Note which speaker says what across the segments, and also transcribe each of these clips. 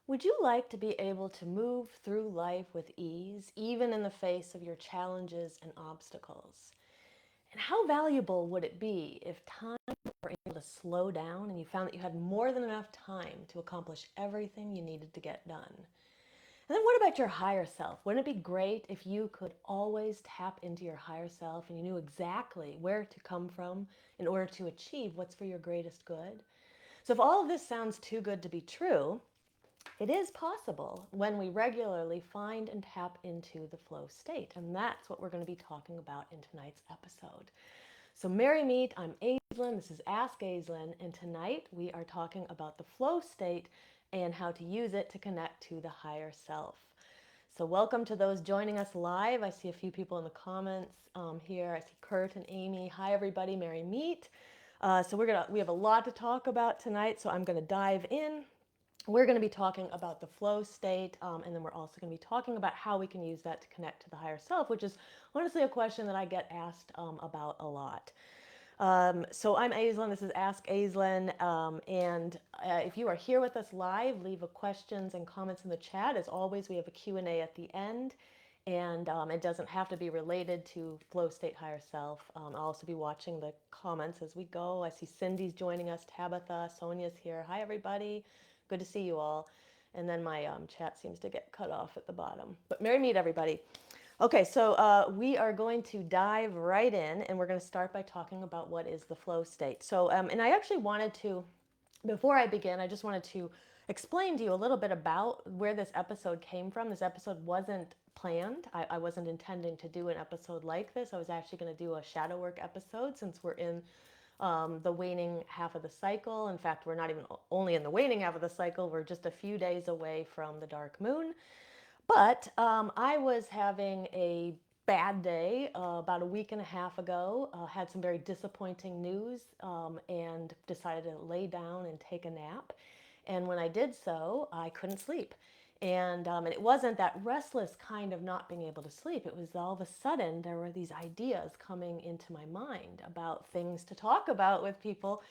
Speaker 1: Would you like to be able to move through life with ease, even in the face of your challenges and obstacles? And how valuable would it be if time were able to slow down and you found that you had more than enough time to accomplish everything you needed to get done? And then what about your higher self? Wouldn't it be great if you could always tap into your higher self and you knew exactly where to come from in order to achieve what's for your greatest good? So if all of this sounds too good to be true, it is possible when we regularly find and tap into the flow state. And that's what we're going to be talking about in tonight's episode. So, Merry Meet, I'm Aislin. This is Ask Aislin. And tonight we are talking about the flow state and how to use it to connect to the higher self. So, welcome to those joining us live. I see a few people in the comments here. I see Kurt and Amy. Hi, everybody. Merry Meet. So we have a lot to talk about tonight. So I'm going to dive in. We're going to be talking about the flow state, and then we're also going to be talking about how we can use that to connect to the higher self, which is honestly a question that I get asked about a lot. So I'm Aislin. This is Ask Aislin, and if you are here with us live, leave a questions and comments in the chat. As always, we have a Q&A at the end, and it doesn't have to be related to flow state higher self. I'll also be watching the comments as we go. I see Cindy's joining us, Tabitha, Sonia's here. Hi, everybody. Good to see you all. And then my chat seems to get cut off at the bottom. But merry meet, everybody. Okay, so we are going to dive right in, and we're going to start by talking about what is the flow state. So, and I actually wanted to, before I begin, I just wanted to explain to you a little bit about where this episode came from. This episode wasn't planned. I wasn't intending to do an episode like this. I was actually going to do a shadow work episode since we're in the waning half of the cycle. In fact, we're not even only in the waning half of the cycle, we're just a few days away from the dark moon. But I was having a bad day about a week and a half ago, had some very disappointing news, and decided to lay down and take a nap. And when I did so, I couldn't sleep. And it wasn't that restless kind of not being able to sleep. It was all of a sudden there were these ideas coming into my mind about things to talk about with people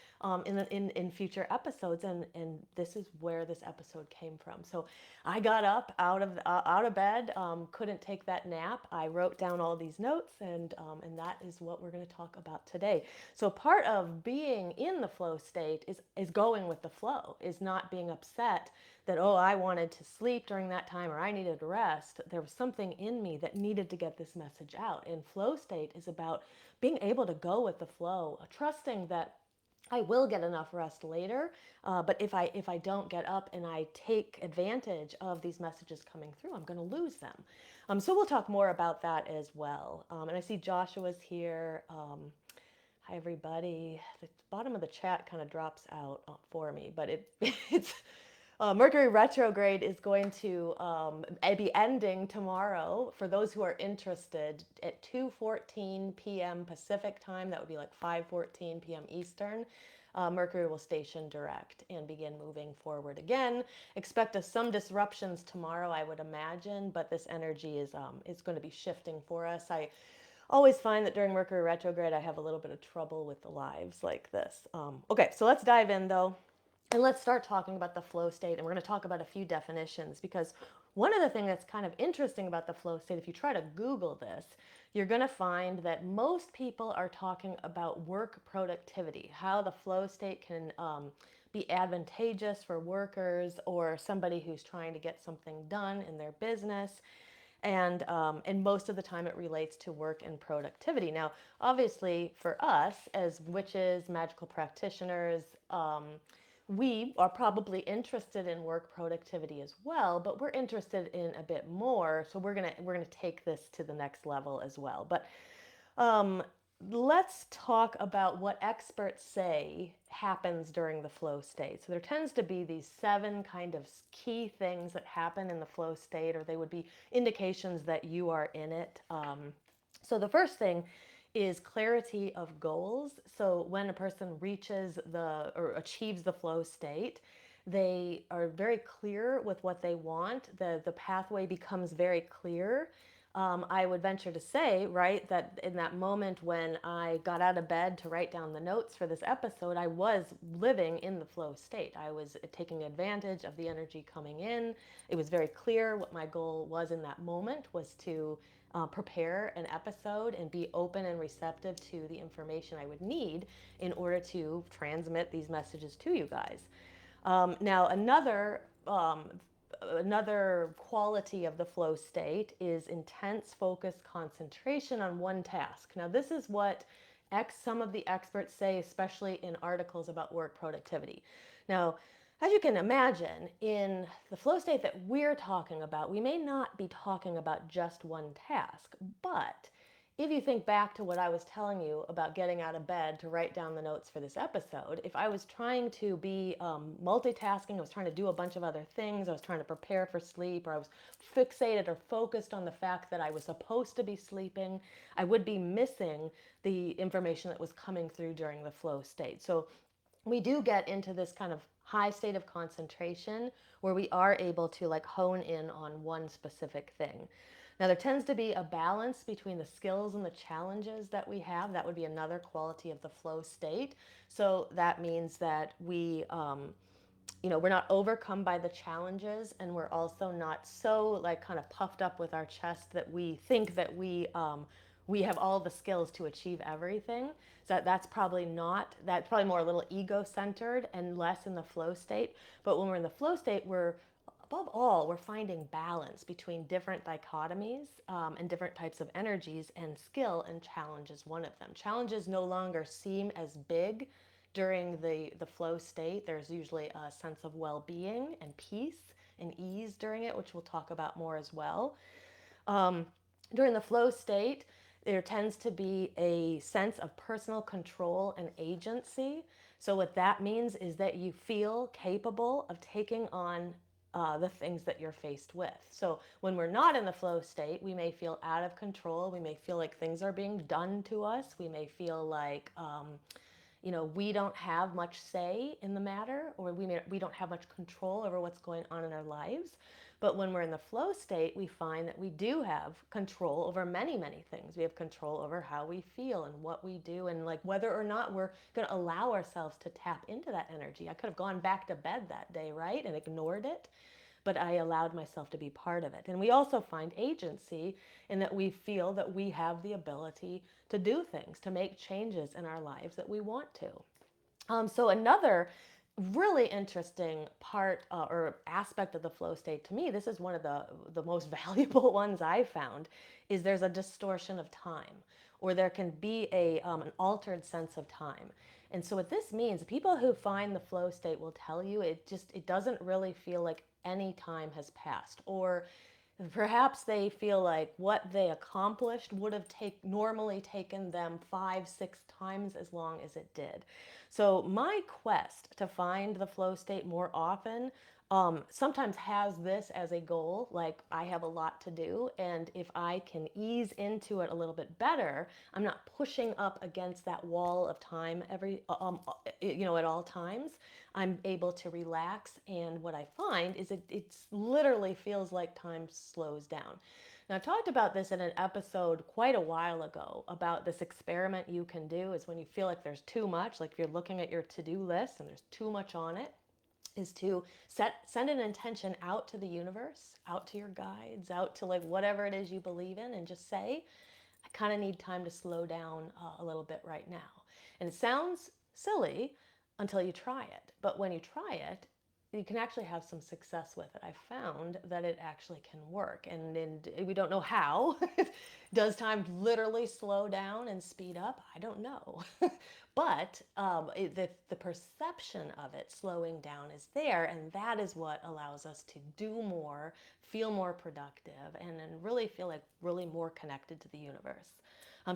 Speaker 1: in future episodes. And this is where this episode came from. So I got up out of bed, couldn't take that nap. I wrote down all these notes, and that is what we're going to talk about today. So part of being in the flow state is going with the flow, is not being upset that, oh, I wanted to sleep during that time or I needed rest. There was something in me that needed to get this message out. And flow state is about being able to go with the flow, trusting that I will get enough rest later, but if I don't get up and I take advantage of these messages coming through, I'm going to lose them. So we'll talk more about that as well. And I see Joshua's here. Hi, everybody. The bottom of the chat kind of drops out for me, but it's Mercury retrograde is going to be ending tomorrow. For those who are interested, at 2:14 p.m. Pacific time, that would be like 5:14 p.m. Eastern. Mercury will station direct and begin moving forward again. Expect some disruptions tomorrow, I would imagine, but this energy is going to be shifting for us. I always find that during Mercury retrograde, I have a little bit of trouble with the lives like this. Okay, so let's dive in though. And let's start talking about the flow state. And we're going to talk about a few definitions because one of the things that's kind of interesting about the flow state, if you try to Google this, you're going to find that most people are talking about work productivity, how the flow state can be advantageous for workers or somebody who's trying to get something done in their business. And most of the time it relates to work and productivity. Now, obviously, for us as witches, magical practitioners, we are probably interested in work productivity as well, but we're interested in a bit more. So we're gonna take this to the next level as well. But um, let's talk about what experts say happens during the flow state. So there tends to be these 7 kind of key things that happen in the flow state, or they would be indications that you are in it. So the first thing is clarity of goals. So when a person reaches or achieves the flow state, they are very clear with what they want. The pathway becomes very clear. I would venture to say, right, that in that moment when I got out of bed to write down the notes for this episode, I was living in the flow state. I was taking advantage of the energy coming in. It was very clear what my goal was in that moment was to prepare an episode and be open and receptive to the information I would need in order to transmit these messages to you guys. Now, another quality of the flow state is intense focused concentration on one task. Now, this is what some of the experts say, especially in articles about work productivity. Now, as you can imagine, in the flow state that we're talking about, we may not be talking about just one task, but if you think back to what I was telling you about getting out of bed to write down the notes for this episode, if I was trying to be multitasking, I was trying to do a bunch of other things, I was trying to prepare for sleep, or I was fixated or focused on the fact that I was supposed to be sleeping, I would be missing the information that was coming through during the flow state. So we do get into this kind of high state of concentration where we are able to like hone in on one specific thing. Now, there tends to be a balance between the skills and the challenges that we have. That would be another quality of the flow state. So that means that we're not overcome by the challenges, and we're also not so like kind of puffed up with our chest that we think that we have all the skills to achieve everything. So that's probably more a little ego centered and less in the flow state. But when we're in the flow state, above all, we're finding balance between different dichotomies and different types of energies, and skill and challenge is one of them. Challenges no longer seem as big during the flow state. There's usually a sense of well-being and peace and ease during it, which we'll talk about more as well. During the flow state, there tends to be a sense of personal control and agency. So, what that means is that you feel capable of taking on the things that you're faced with. So, when we're not in the flow state, we may feel out of control. We may feel like things are being done to us. We may feel like, we don't have much say in the matter, or we don't have much control over what's going on in our lives. But when we're in the flow state, we find that we do have control over many, many things. We have control over how we feel and what we do, and like whether or not we're going to allow ourselves to tap into that energy. I could have gone back to bed that day, right, and ignored it, but I allowed myself to be part of it. And we also find agency in that we feel that we have the ability to do things, to make changes in our lives that we want to. So another really interesting part or aspect of the flow state to me, this is one of the most valuable ones I've found, is there's a distortion of time, or there can be an altered sense of time. And so what this means, people who find the flow state will tell you it doesn't really feel like any time has passed, or perhaps they feel like what they accomplished would have normally taken them 5, 6 times as long as it did. So my quest to find the flow state more often sometimes has this as a goal, like I have a lot to do, and if I can ease into it a little bit better, I'm not pushing up against that wall of time at all times. I'm able to relax, and what I find is it literally feels like time slows down. Now, I've talked about this in an episode quite a while ago about this experiment you can do is when you feel like there's too much, like if you're looking at your to-do list and there's too much on it, is to send an intention out to the universe, out to your guides, out to like whatever it is you believe in, and just say, I kind of need time to slow down a little bit right now. And it sounds silly until you try it. But when you try it, you can actually have some success with it. I found that it actually can work. And we don't know how. Does time literally slow down and speed up? I don't know. But the perception of it slowing down is there, and that is what allows us to do more, feel more productive, and then really feel like really more connected to the universe.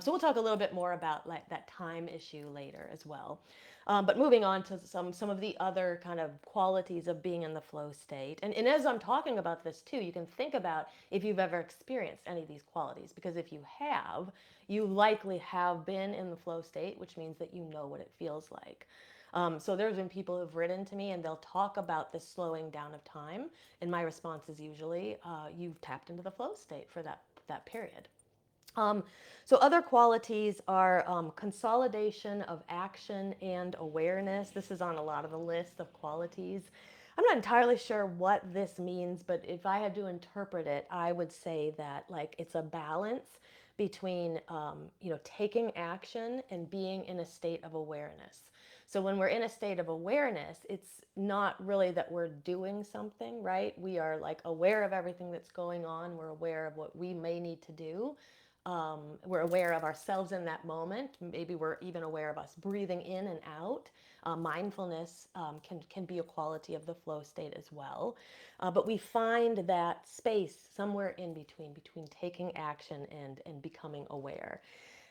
Speaker 1: So we'll talk a little bit more about like that time issue later as well. But moving on to some of the other kind of qualities of being in the flow state. And as I'm talking about this too, you can think about if you've ever experienced any of these qualities, because if you have, you likely have been in the flow state, which means that you know what it feels like. So there's been people who've written to me and they'll talk about this slowing down of time. And my response is usually, you've tapped into the flow state for that that period. Um, so other qualities are consolidation of action and awareness. This is on a lot of the list of qualities. I'm not entirely sure what this means, but if I had to interpret it, I would say that like it's a balance between taking action and being in a state of awareness. So when we're in a state of awareness, it's not really that we're doing something, right? We are like aware of everything that's going on. We're aware of what we may need to do. We're aware of ourselves in that moment. Maybe we're even aware of us breathing in and out. Mindfulness can be a quality of the flow state as well. But we find that space somewhere in between taking action and becoming aware.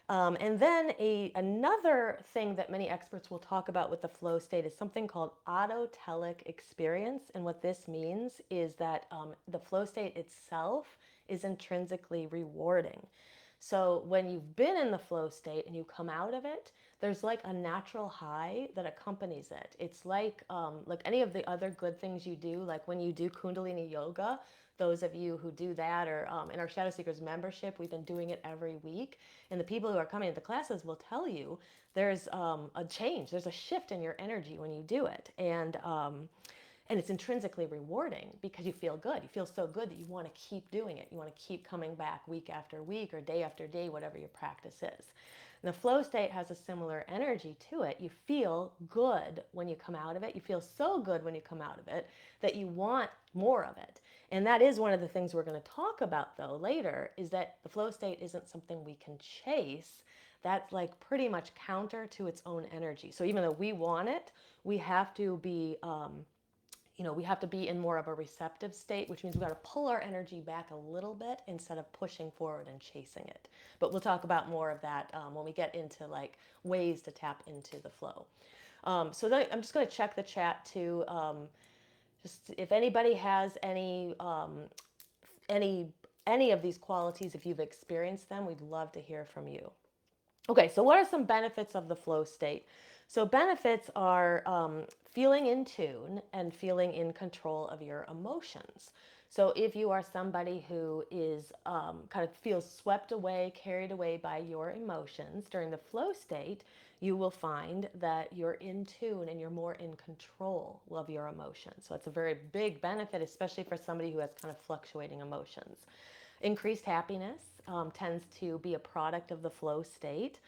Speaker 1: And then another thing that many experts will talk about with the flow state is something called autotelic experience. And what this means is that the flow state itself is intrinsically rewarding. So when you've been in the flow state and you come out of it, there's like a natural high that accompanies it. It's like any of the other good things you do, like when you do Kundalini yoga. Those of you who do that, or in our Shadow Seekers membership, we've been doing it every week. And the people who are coming to the classes will tell you there's a change, there's a shift in your energy when you do it. And it's intrinsically rewarding because you feel good. You feel so good that you want to keep doing it. You want to keep coming back week after week or day after day, whatever your practice is. And the flow state has a similar energy to it. You feel good when you come out of it. You feel so good when you come out of it that you want more of it. And that is one of the things we're going to talk about, though, later, is that the flow state isn't something we can chase. That's like pretty much counter to its own energy. So even though we want it, we have to be we have to be in more of a receptive state, which means we've got to pull our energy back a little bit instead of pushing forward and chasing it. But we'll talk about more of that when we get into like ways to tap into the flow. So then I'm just going to check the chat too. Just if anybody has any any of these qualities, if you've experienced them, we'd love to hear from you. Okay, so what are some benefits of the flow state? So benefits are feeling in tune and feeling in control of your emotions. So if you are somebody who is kind of feels swept away, carried away by your emotions during the flow state, you will find that you're in tune and you're more in control of your emotions. So it's a very big benefit, especially for somebody who has kind of fluctuating emotions. Increased happiness tends to be a product of the flow state.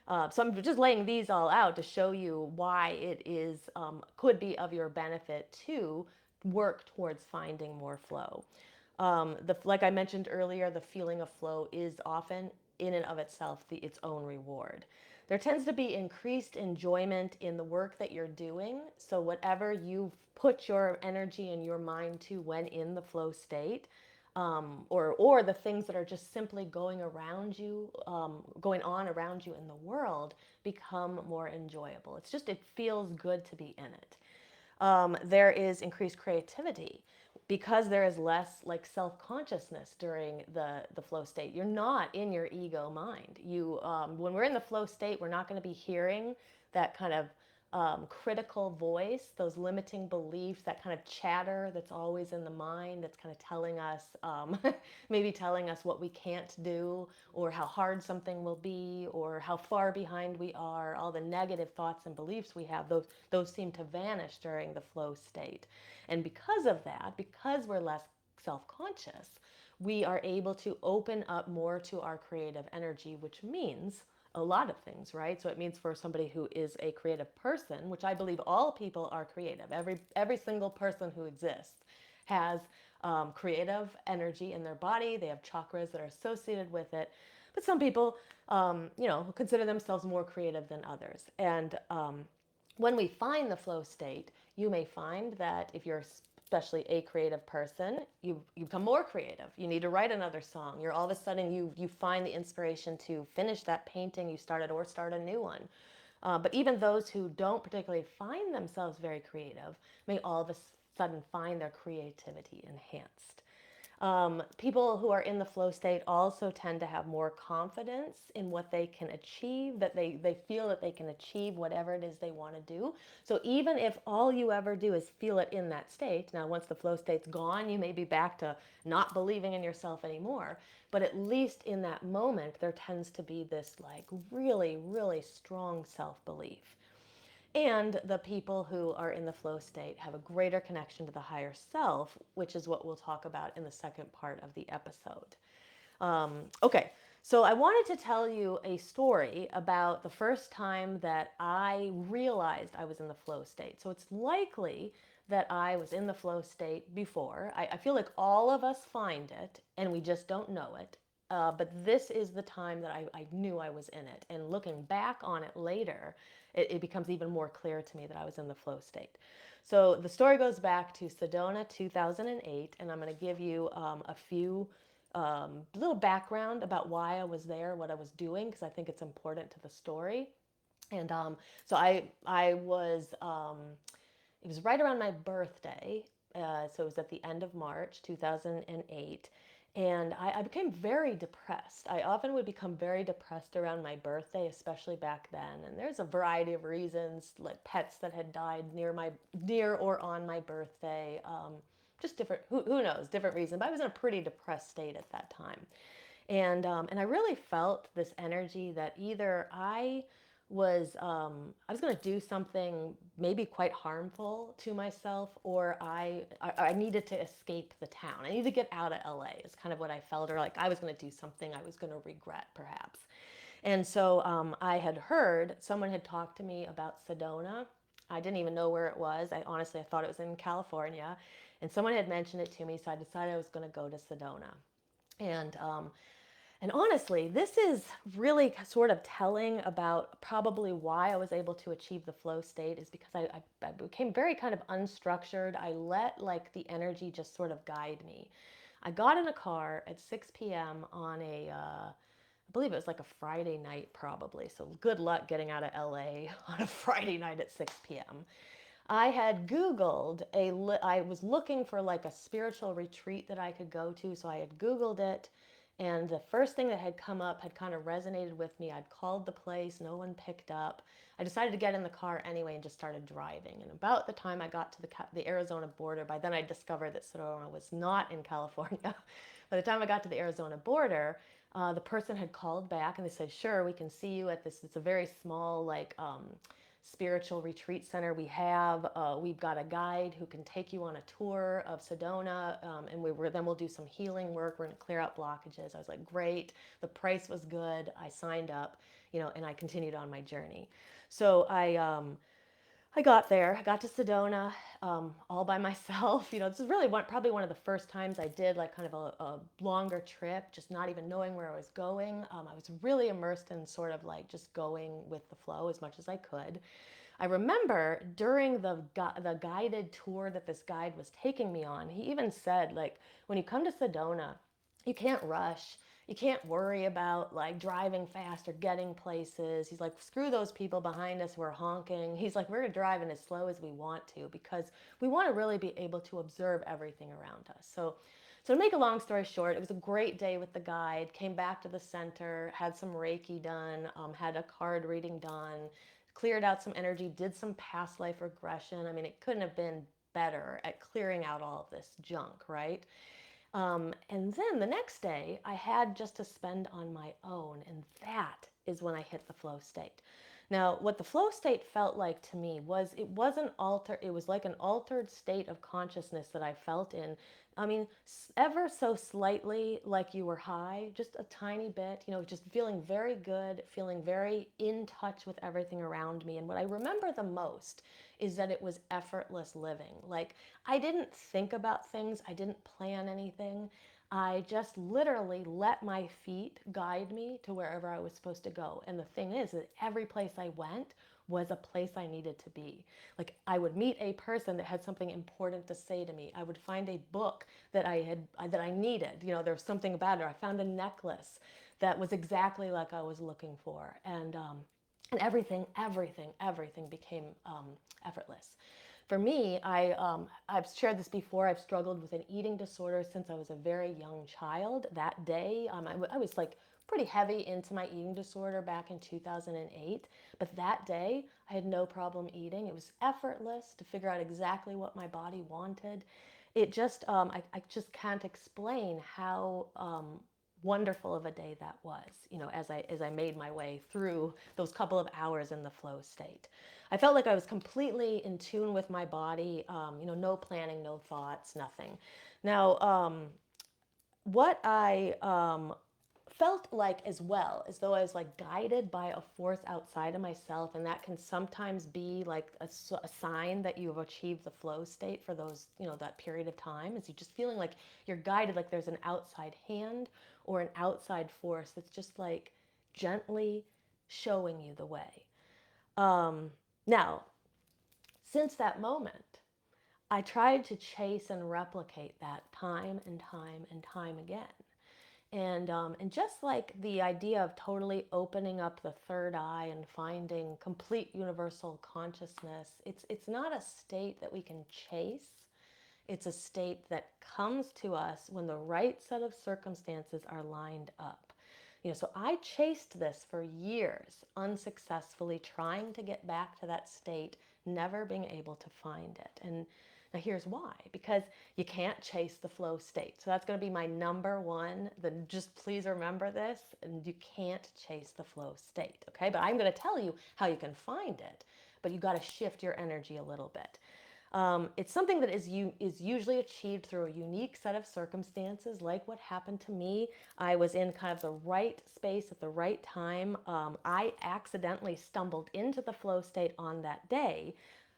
Speaker 1: So I'm just laying these all out to show you why it is could be of your benefit to work towards finding more flow. Like I mentioned earlier, the feeling of flow is often in and of itself its own reward. There tends to be increased enjoyment in the work that you're doing. So whatever you put your energy and your mind to when in the flow state, or the things that are just simply going around you, going on around you in the world, become more enjoyable. It feels good to be in it. There is increased creativity because there is less like self-consciousness during the flow state. You're not in your ego mind. When we're in the flow state, we're not going to be hearing that kind of critical voice, those limiting beliefs, that kind of chatter that's always in the mind that's kind of telling us, maybe telling us what we can't do or how hard something will be or how far behind we are. All the negative thoughts and beliefs we have, those seem to vanish during the flow state. And because of that, because we're less self-conscious, we are able to open up more to our creative energy, which means a lot of things, right? So it means for somebody who is a creative person, which I believe all people are creative. Every single person who exists has creative energy in their body. They have chakras that are associated with it. But some people, consider themselves more creative than others. And when we find the flow state, you may find that if you're especially a creative person, you become more creative. You need to write another song. You're all of a sudden you find the inspiration to finish that painting you started or start a new one. But even those who don't particularly find themselves very creative may all of a sudden find their creativity enhanced. People who are in the flow state also tend to have more confidence in what they can achieve, that they feel that they can achieve whatever it is they want to do. So even if all you ever do is feel it in that state, now once the flow state's gone, you may be back to not believing in yourself anymore. But at least in that moment, there tends to be this like really, really strong self belief. And the people who are in the flow state have a greater connection to the higher self, which is what we'll talk about in the second part of the episode. Okay, so I wanted to tell you a story about the first time that I realized I was in the flow state. So it's likely that I was in the flow state before. I feel like all of us find it and we just don't know it. But this is the time that I knew I was in it. And looking back on it later, it becomes even more clear to me that I was in the flow state. So the story goes back to Sedona 2008, and I'm going to give you a few little background about why I was there, what I was doing, because I think it's important to the story. And so I was it was right around my birthday. So it was at the end of March 2008. And I became very depressed. I often would become very depressed around my birthday, especially back then. And there's a variety of reasons, like pets that had died near or on my birthday. Just different, who knows, different reasons. But I was in a pretty depressed state at that time. And I really felt this energy that either I was going to do something maybe quite harmful to myself, or I needed to escape the town. I needed to get out of LA. Is kind of what I felt, or like I was going to do something I was going to regret, perhaps. And so I had heard someone had talked to me about Sedona. I didn't even know where it was. I thought it was in California, and someone had mentioned it to me, so I decided I was going to go to Sedona. And and honestly, this is really sort of telling about probably why I was able to achieve the flow state, is because I became very kind of unstructured. I let like the energy just sort of guide me. I got in a car at 6 p.m. on I believe it was like a Friday night probably. So good luck getting out of LA on a Friday night at 6 p.m. I had Googled I was looking for like a spiritual retreat that I could go to. So I had Googled it. And the first thing that had come up had kind of resonated with me. I'd called the place, no one picked up. I decided to get in the car anyway and just started driving. And about the time I got to the Arizona border, by then I discovered that Sedona was not in California. By the time I got to the Arizona border, the person had called back and they said, "Sure, we can see you at this. It's a very small, like, spiritual retreat center we have. We've got a guide who can take you on a tour of Sedona, and then we'll do some healing work. We're going to clear out blockages." I was like, great. The price was good. I signed up, and I continued on my journey. So I got there. I got to Sedona all by myself. This is really probably one of the first times I did like kind of a longer trip, just not even knowing where I was going. I was really immersed in sort of like just going with the flow as much as I could. I remember during the guided tour that this guide was taking me on, he even said, like, when you come to Sedona, you can't rush. You can't worry about like driving fast or getting places. He's like, screw those people behind us who are honking. He's like, we're driving as slow as we want to because we want to really be able to observe everything around us. So to make a long story short, it was a great day with the guide. Came back to the center, had some Reiki done, had a card reading done, cleared out some energy, did some past life regression. I mean, it couldn't have been better at clearing out all of this junk, right? And then the next day, I had just to spend on my own, and that is when I hit the flow state. Now, what the flow state felt like to me was it wasn't alter. It was like an altered state of consciousness that I felt in. I mean, ever so slightly like you were high, just a tiny bit, just feeling very good, feeling very in touch with everything around me. And what I remember the most is that it was effortless living. Like, I didn't think about things, I didn't plan anything. I just literally let my feet guide me to wherever I was supposed to go. And the thing is that every place I went was a place I needed to be. Like, I would meet a person that had something important to say to me. I would find a book that I needed. There was something about it. I found a necklace that was exactly like I was looking for. And everything became effortless. For me, I've shared this before. I've struggled with an eating disorder since I was a very young child. That day, I was like pretty heavy into my eating disorder back in 2008. But that day, I had no problem eating. It was effortless to figure out exactly what my body wanted. It just, I just can't explain how wonderful of a day that was, as I made my way through those couple of hours in the flow state. I felt like I was completely in tune with my body, no planning, no thoughts, nothing. Now, what I felt like as well, as though I was like guided by a force outside of myself, and that can sometimes be like a sign that you've achieved the flow state for those, that period of time, is you just feeling like you're guided, like there's an outside hand or an outside force that's just like gently showing you the way. Now, since that moment, I tried to chase and replicate that time and time and time again. And just like the idea of totally opening up the third eye and finding complete universal consciousness, it's not a state that we can chase. It's a state that comes to us when the right set of circumstances are lined up. So I chased this for years, unsuccessfully trying to get back to that state, never being able to find it. And now here's why, because you can't chase the flow state. So that's going to be my number one. Then just please remember this, and you can't chase the flow state, okay? But I'm going to tell you how you can find it, but you got to shift your energy a little bit. It's something that is usually achieved through a unique set of circumstances, like what happened to me. I was in kind of the right space at the right time. I accidentally stumbled into the flow state on that day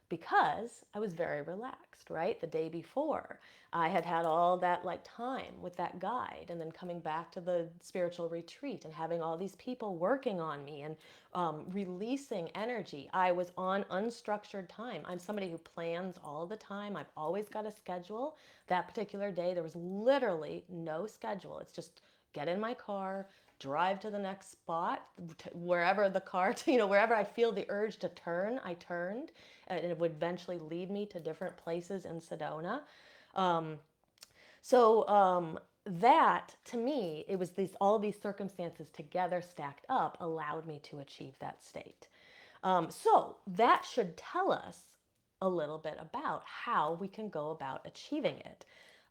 Speaker 1: because I was very relaxed, right? The day before, I had had all that like time with that guide, and then coming back to the spiritual retreat and having all these people working on me and releasing energy. I was on unstructured time. I'm somebody who plans all the time. I've always got a schedule. That particular day, there was literally no schedule. It's just get in my car, drive to the next spot, wherever the car, wherever I feel the urge to turn, I turned, and it would eventually lead me to different places in Sedona. Um, so that to me, it was all these circumstances together stacked up allowed me to achieve that state. So that should tell us a little bit about how we can go about achieving it.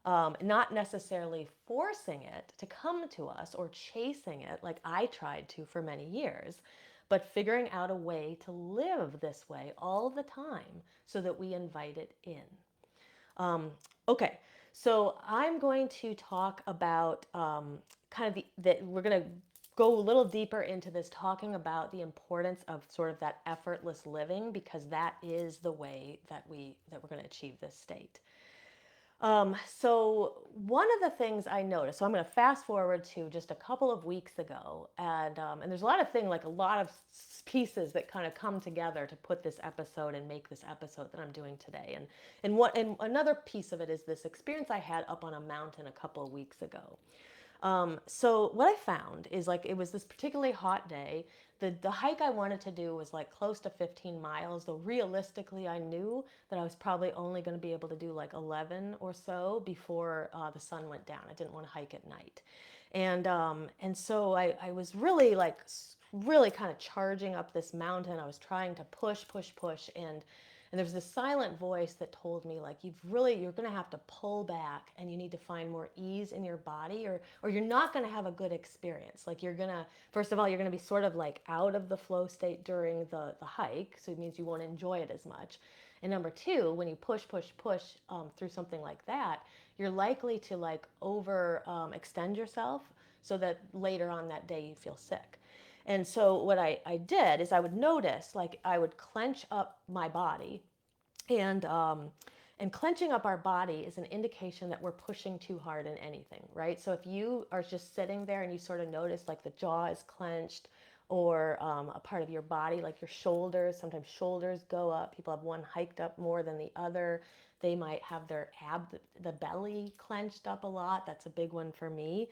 Speaker 1: Not necessarily forcing it to come to us or chasing it like I tried to for many years, but figuring out a way to live this way all the time so that we invite it in. Okay, so I'm going to talk about kind of that we're going to go a little deeper into this, talking about the importance of sort of that effortless living, because that is the way that we're going to achieve this state. So one of the things I noticed, so I'm going to fast forward to just a couple of weeks ago, and there's a lot of things, like a lot of pieces that kind of come together to put this episode and make this episode that I'm doing today. And another piece of it is this experience I had up on a mountain a couple of weeks ago. So what I found is, like, it was this particularly hot day. The hike I wanted to do was like close to 15 miles, though realistically I knew that I was probably only going to be able to do like 11 or so before the sun went down. I didn't want to hike at night. And so I was really kind of charging up this mountain. I was trying to push, and there was this silent voice that told me, like, you're going to have to pull back, and you need to find more ease in your body, or you're not going to have a good experience. Like, first of all, you're going to be sort of like out of the flow state during the hike. So it means you won't enjoy it as much. And number two, when you push through something like that, you're likely to like over extend yourself so that later on that day you feel sick. And so what I did is I would notice, like, I would clench up my body, and clenching up our body is an indication that we're pushing too hard in anything, right? So if you are just sitting there and you sort of notice like the jaw is clenched, or a part of your body, like your shoulders, sometimes shoulders go up. People have one hiked up more than the other. They might have their the belly clenched up a lot. That's a big one for me.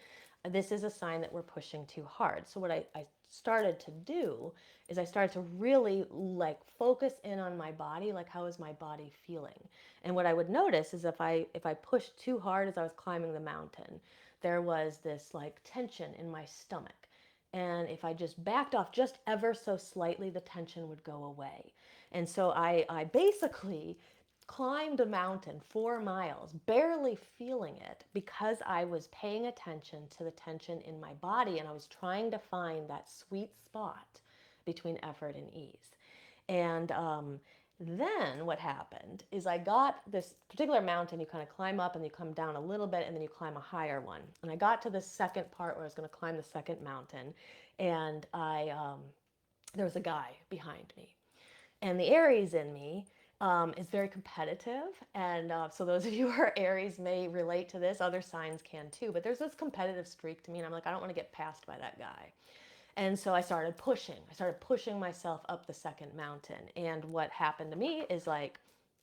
Speaker 1: This is a sign that we're pushing too hard. So what I started to do is I started to really like focus in on my body, like how is my body feeling? And what I would notice is if I pushed too hard as I was climbing the mountain, there was this like tension in my stomach. And if I just backed off just ever so slightly, the tension would go away. And so I basically climbed a mountain 4 miles, barely feeling it because I was paying attention to the tension in my body and I was trying to find that sweet spot between effort and ease. And then what happened is I got this particular mountain, you kind of climb up and you come down a little bit and then you climb a higher one. And I got to the second part where I was going to climb the second mountain and there was a guy behind me. And the Aries in me is very competitive. And so those of you who are Aries may relate to this. Other signs can too. But there's this competitive streak to me. And I'm like, I don't want to get passed by that guy. And so I started pushing. I started pushing myself up the second mountain. And what happened to me is like,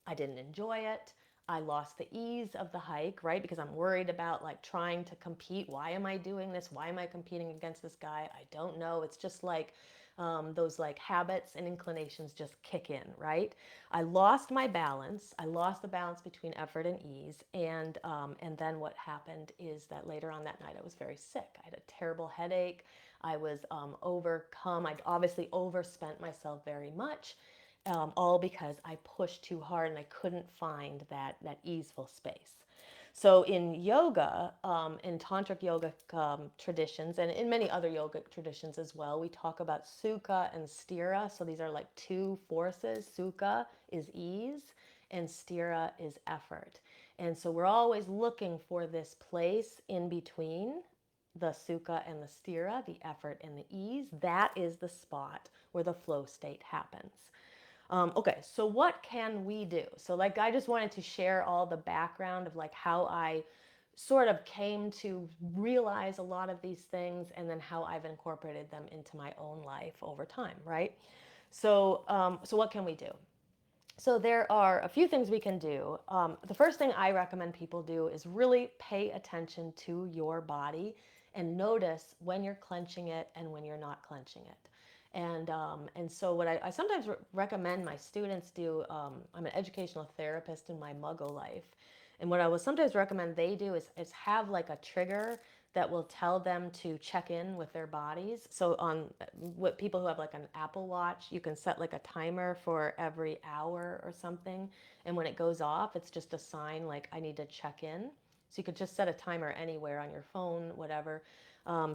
Speaker 1: I didn't enjoy it. I lost the ease of the hike, right? Because I'm worried about like trying to compete. Why am I doing this? Why am I competing against this guy? I don't know. It's just like those like habits and inclinations just kick in, right? I lost my balance. I lost the balance between effort and ease. And then what happened is that later on that night I was very sick. I had a terrible headache. I was overcome. I'd obviously overspent myself very much, all because I pushed too hard and I couldn't find that easeful space. So in yoga, in tantric yoga traditions, and in many other yogic traditions as well, we talk about sukha and sthira. So these are like two forces. Sukha is ease, and sthira is effort. And so we're always looking for this place in between the sukha and the sthira, the effort and the ease. That is the spot where the flow state happens. Okay, so what can we do? So like I just wanted to share all the background of like how I sort of came to realize a lot of these things and then how I've incorporated them into my own life over time, right? So what can we do? So there are a few things we can do. The first thing I recommend people do is really pay attention to your body and notice when you're clenching it and when you're not clenching it. And so what I sometimes recommend my students do, I'm an educational therapist in my Muggle life. And what I will sometimes recommend they do is have like a trigger that will tell them to check in with their bodies. So on what people who have like an Apple Watch, you can set like a timer for every hour or something. And when it goes off, it's just a sign like I need to check in. So you could just set a timer anywhere on your phone, whatever.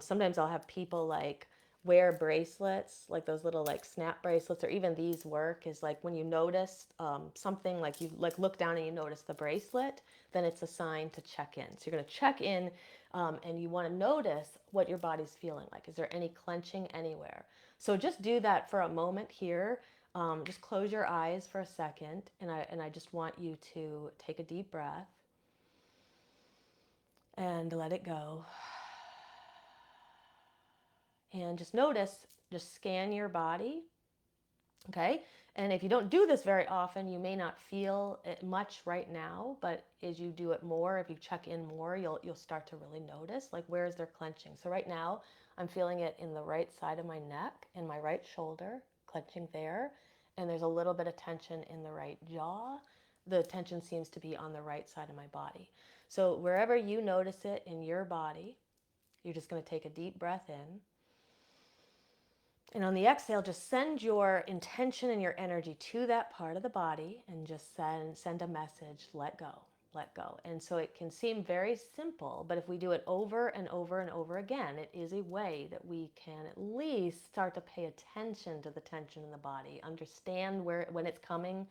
Speaker 1: Sometimes I'll have people like wear bracelets, like those little like snap bracelets, or even these work, is like when you notice something, like you like look down and you notice the bracelet, then it's a sign to check in. So you're going to check in and you want to notice what your body's feeling like. Is there any clenching anywhere? So just do that for a moment here. Just close your eyes for a second, and I just want you to take a deep breath and let it go. And just notice, just scan your body, okay? And if you don't do this very often, you may not feel it much right now, but as you do it more, if you check in more, you'll start to really notice, like, where is there clenching? So right now, I'm feeling it in the right side of my neck and my right shoulder, clenching there, and there's a little bit of tension in the right jaw. The tension seems to be on the right side of my body. So wherever you notice it in your body, you're just going to take a deep breath in. And on the exhale, just send your intention and your energy to that part of the body and just send a message, let go, let go. And so it can seem very simple, but if we do it over and over and over again, it is a way that we can at least start to pay attention to the tension in the body, understand when it's coming,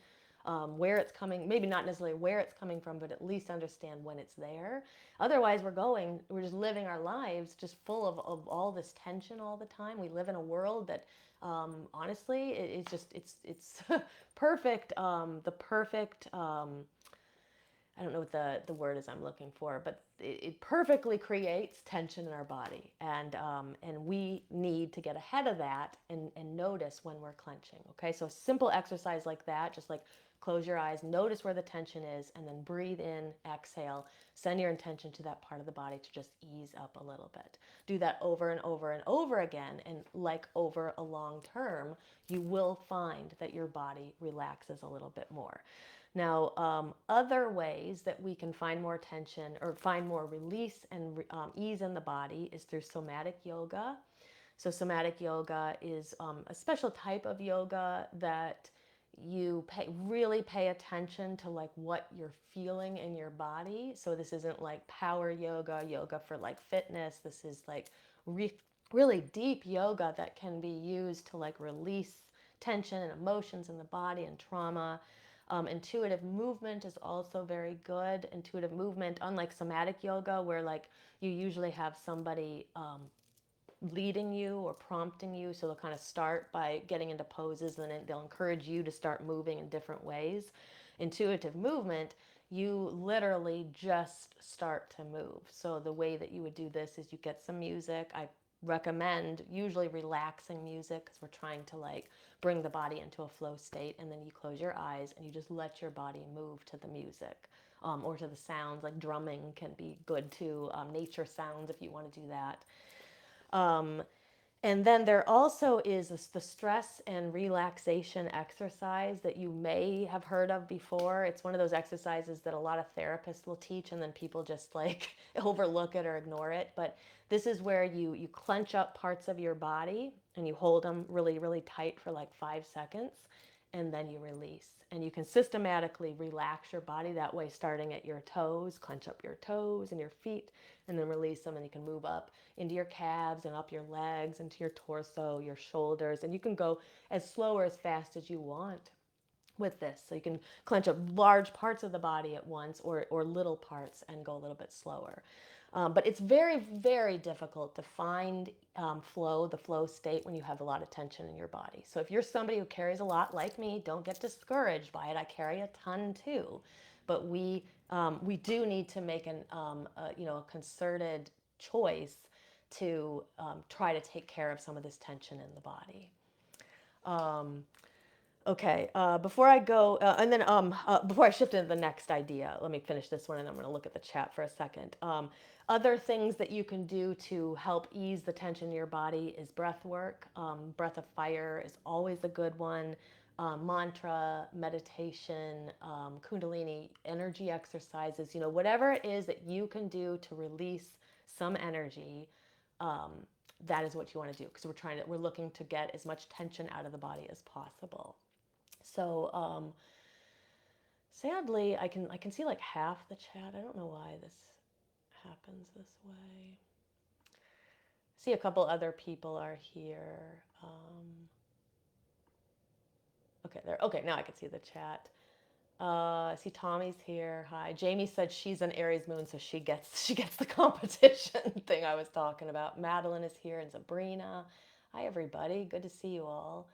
Speaker 1: where it's coming, maybe not necessarily where it's coming from, but at least understand when it's there. Otherwise, we're just living our lives just full of all this tension all the time. We live in a world that, honestly, it's perfect, the perfect, I don't know what the word is I'm looking for, but it perfectly creates tension in our body. And we need to get ahead of that and notice when we're clenching. Okay, so a simple exercise like that, just like close your eyes, notice where the tension is, and then breathe in, exhale, send your intention to that part of the body to just ease up a little bit. Do that over and over and over again, and like over a long term, you will find that your body relaxes a little bit more. Now, other ways that we can find more tension or find more release and ease in the body is through somatic yoga. So, somatic yoga is a special type of yoga that you really pay attention to like what you're feeling in your body. So, this isn't like power yoga, yoga for like fitness. This is like re- really deep yoga that can be used to like release tension and emotions in the body and trauma. Intuitive movement is also very good. Intuitive movement, unlike somatic yoga, where like you usually have somebody leading you or prompting you. So they'll kind of start by getting into poses and then they'll encourage you to start moving in different ways. Intuitive movement, you literally just start to move. So the way that you would do this is you get some music. I recommend usually relaxing music because we're trying to like bring the body into a flow state, and then you close your eyes and you just let your body move to the music. Or to the sounds, like drumming can be good too, nature sounds if you want to do that. Um, and then there also is the stress and relaxation exercise that you may have heard of before. It's one of those exercises that a lot of therapists will teach and then people just like overlook it or ignore it. But this is where you clench up parts of your body and you hold them really, really tight for like 5 seconds, and then you release. And you can systematically relax your body that way, starting at your toes, clench up your toes and your feet, and then release them. And you can move up into your calves and up your legs, into your torso, your shoulders. And you can go as slow or as fast as you want with this. So you can clench up large parts of the body at once, or little parts and go a little bit slower. But it's very, very difficult to find the flow state when you have a lot of tension in your body. So if you're somebody who carries a lot like me, don't get discouraged by it. I carry a ton too. But we do need to make a concerted choice to try to take care of some of this tension in the body. Okay, before I go, and then before I shift into the next idea, let me finish this one and I'm going to look at the chat for a second. Other things that you can do to help ease the tension in your body is breath work. Breath of fire is always a good one. Mantra, meditation, Kundalini, energy exercises, whatever it is that you can do to release some energy, that is what you want to do, because we're looking to get as much tension out of the body as possible. So sadly, I can see like half the chat. I don't know why this happens this way. See, a couple other people are here. Okay, there. Okay, now I can see the chat. I see Tommy's here. Hi. Jamie said she's an Aries moon, so she gets the competition thing I was talking about. Madeline is here, and Sabrina. Hi, everybody. Good to see you all.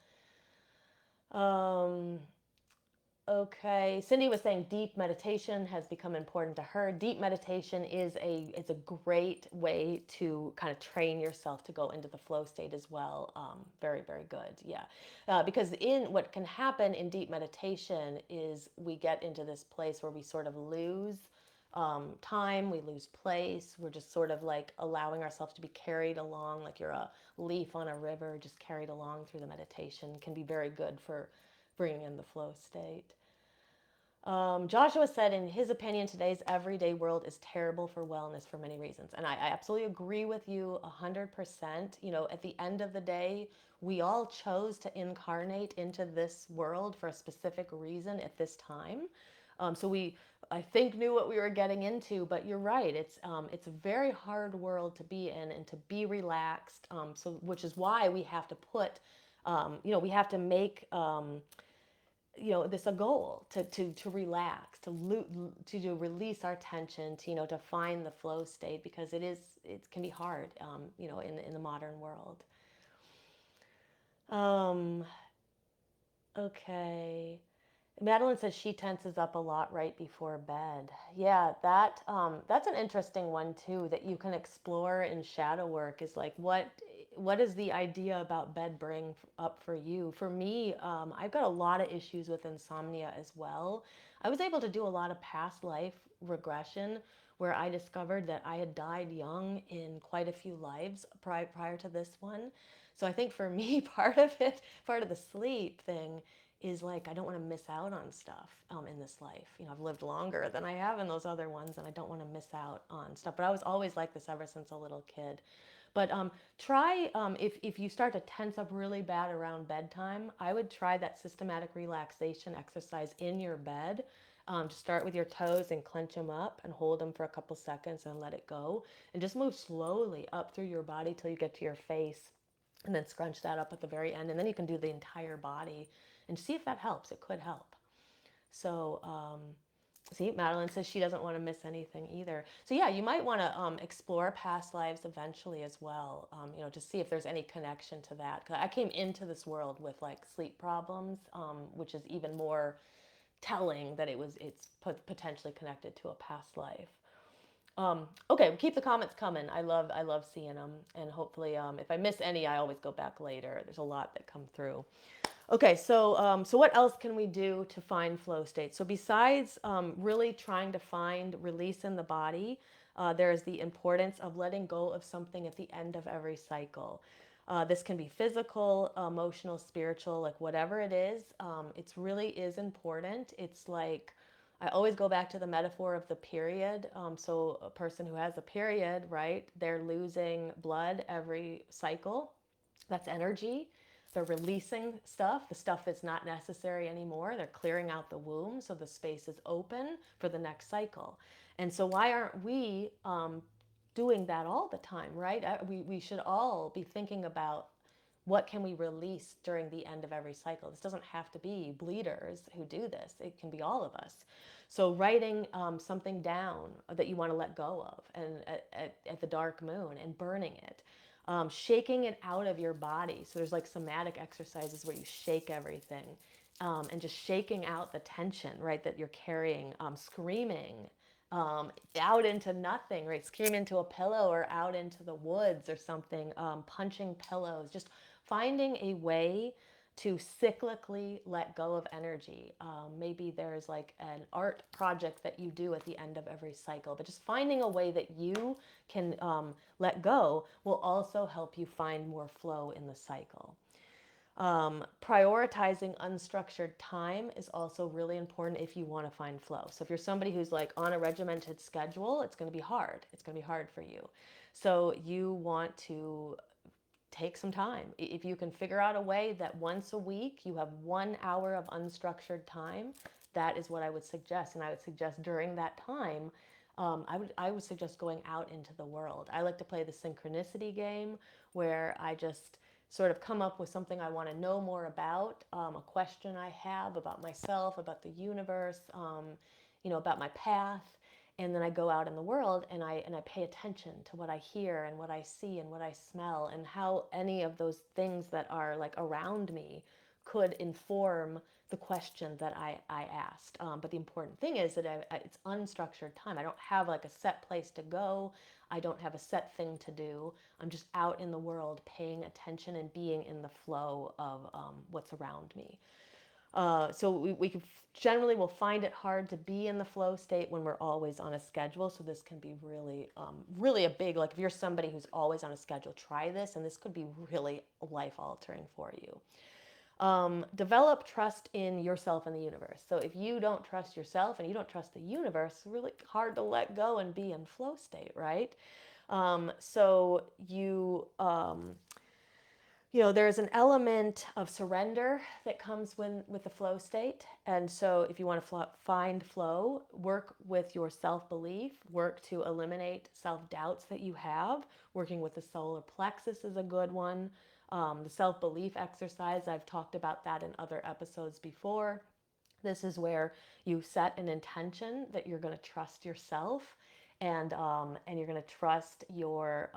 Speaker 1: Okay, Cindy was saying deep meditation has become important to her. Deep meditation is a great way to kind of train yourself to go into the flow state as well. Very, very good. Yeah, because in what can happen in deep meditation is we get into this place where we sort of lose time, we lose place. We're just sort of like allowing ourselves to be carried along, like you're a leaf on a river, just carried along through the meditation. Can be very good for bringing in the flow state. Joshua said, in his opinion, today's everyday world is terrible for wellness for many reasons. And I absolutely agree with you 100%. At the end of the day, we all chose to incarnate into this world for a specific reason at this time. So we, I think, knew what we were getting into, but you're right. It's a very hard world to be in and to be relaxed. Which is why we have to put, we have to make, this a goal to relax, to release our tension, to find the flow state, because it can be hard, in the modern world. Okay. Madeline says she tenses up a lot right before bed. Yeah, that's an interesting one too that you can explore in shadow work. Is like what is the idea about bed bring up for you? For me, I've got a lot of issues with insomnia as well. I was able to do a lot of past life regression where I discovered that I had died young in quite a few lives prior to this one. So I think for me, part of the sleep thing is like I don't want to miss out on stuff in this life. You know, I've lived longer than I have in those other ones, and I don't want to miss out on stuff. But I was always like this ever since a little kid. But try if you start to tense up really bad around bedtime, I would try that systematic relaxation exercise in your bed. To start with your toes and clench them up and hold them for a couple seconds and let it go. And just move slowly up through your body till you get to your face and then scrunch that up at the very end. And then you can do the entire body and see if that helps. It could help. So, see, Madeline says she doesn't want to miss anything either. So, yeah, you might want to explore past lives eventually as well, you know, to see if there's any connection to that. 'Cause I came into this world with like sleep problems, which is even more telling that it's potentially connected to a past life. Okay, keep the comments coming. I love seeing them, and hopefully, if I miss any, I always go back later. There's a lot that come through. Okay, so what else can we do to find flow state? So besides really trying to find release in the body, there's the importance of letting go of something at the end of every cycle. This can be physical, emotional, spiritual, like whatever it is. It's really is important. It's like I always go back to the metaphor of the period. So a person who has a period, right? They're losing blood every cycle. That's energy. They're releasing stuff, the stuff that's not necessary anymore. They're clearing out the womb so the space is open for the next cycle. And so, why aren't we doing that all the time, right? We should all be thinking about what can we release during the end of every cycle. This doesn't have to be bleeders who do this, it can be all of us. So writing something down that you want to let go of and at the dark moon and burning it, shaking it out of your body. So there's like somatic exercises where you shake everything, and just shaking out the tension, right, that you're carrying, screaming out into nothing, right? Scream into a pillow or out into the woods or something, punching pillows, just finding a way to cyclically let go of energy. Maybe there's like an art project that you do at the end of every cycle, but just finding a way that you can let go will also help you find more flow in the cycle. Prioritizing unstructured time is also really important if you want to find flow. So if you're somebody who's like on a regimented schedule, it's going to be hard. It's going to be hard for you. So you want to take some time. If you can figure out a way that once a week you have 1 hour of unstructured time, that is what I would suggest. And I would suggest during that time, I would suggest going out into the world. I like to play the synchronicity game where I just sort of come up with something I want to know more about, a question I have about myself, about the universe, about my path, and then I go out in the world and I pay attention to what I hear and what I see and what I smell and how any of those things that are like around me could inform the question that I asked. But the important thing is that it's unstructured time. I don't have like a set place to go. I don't have a set thing to do. I'm just out in the world paying attention and being in the flow of what's around me. So we generally will find it hard to be in the flow state when we're always on a schedule. So this can be really, really a big, like if you're somebody who's always on a schedule, try this, and this could be really life altering for you. Develop trust in yourself and the universe. So if you don't trust yourself and you don't trust the universe, it's really hard to let go and be in flow state, right? So there's an element of surrender that comes with the flow state. And so if you want to find flow, work with your self-belief, work to eliminate self-doubts that you have. Working with the solar plexus is a good one. The self-belief exercise, I've talked about that in other episodes before. This is where you set an intention that you're going to trust yourself and you're going to trust your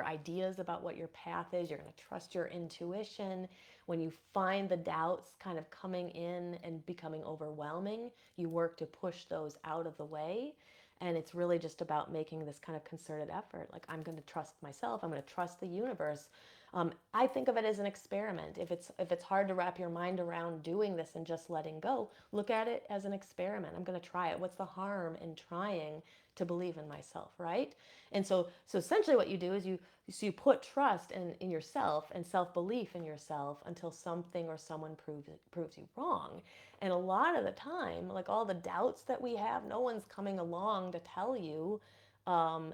Speaker 1: ideas about what your path is. You're going to trust your intuition. When you find the doubts kind of coming in and becoming overwhelming, you work to push those out of the way. And it's really just about making this kind of concerted effort. Like, I'm going to trust myself. I'm going to trust the universe. I think of it as an experiment. If it's hard to wrap your mind around doing this and just letting go, look at it as an experiment. I'm going to try it. What's the harm in trying to believe in myself, right? And so essentially, what you do is you put trust in yourself and self belief in yourself until something or someone proves you wrong. And a lot of the time, like all the doubts that we have, no one's coming along to tell you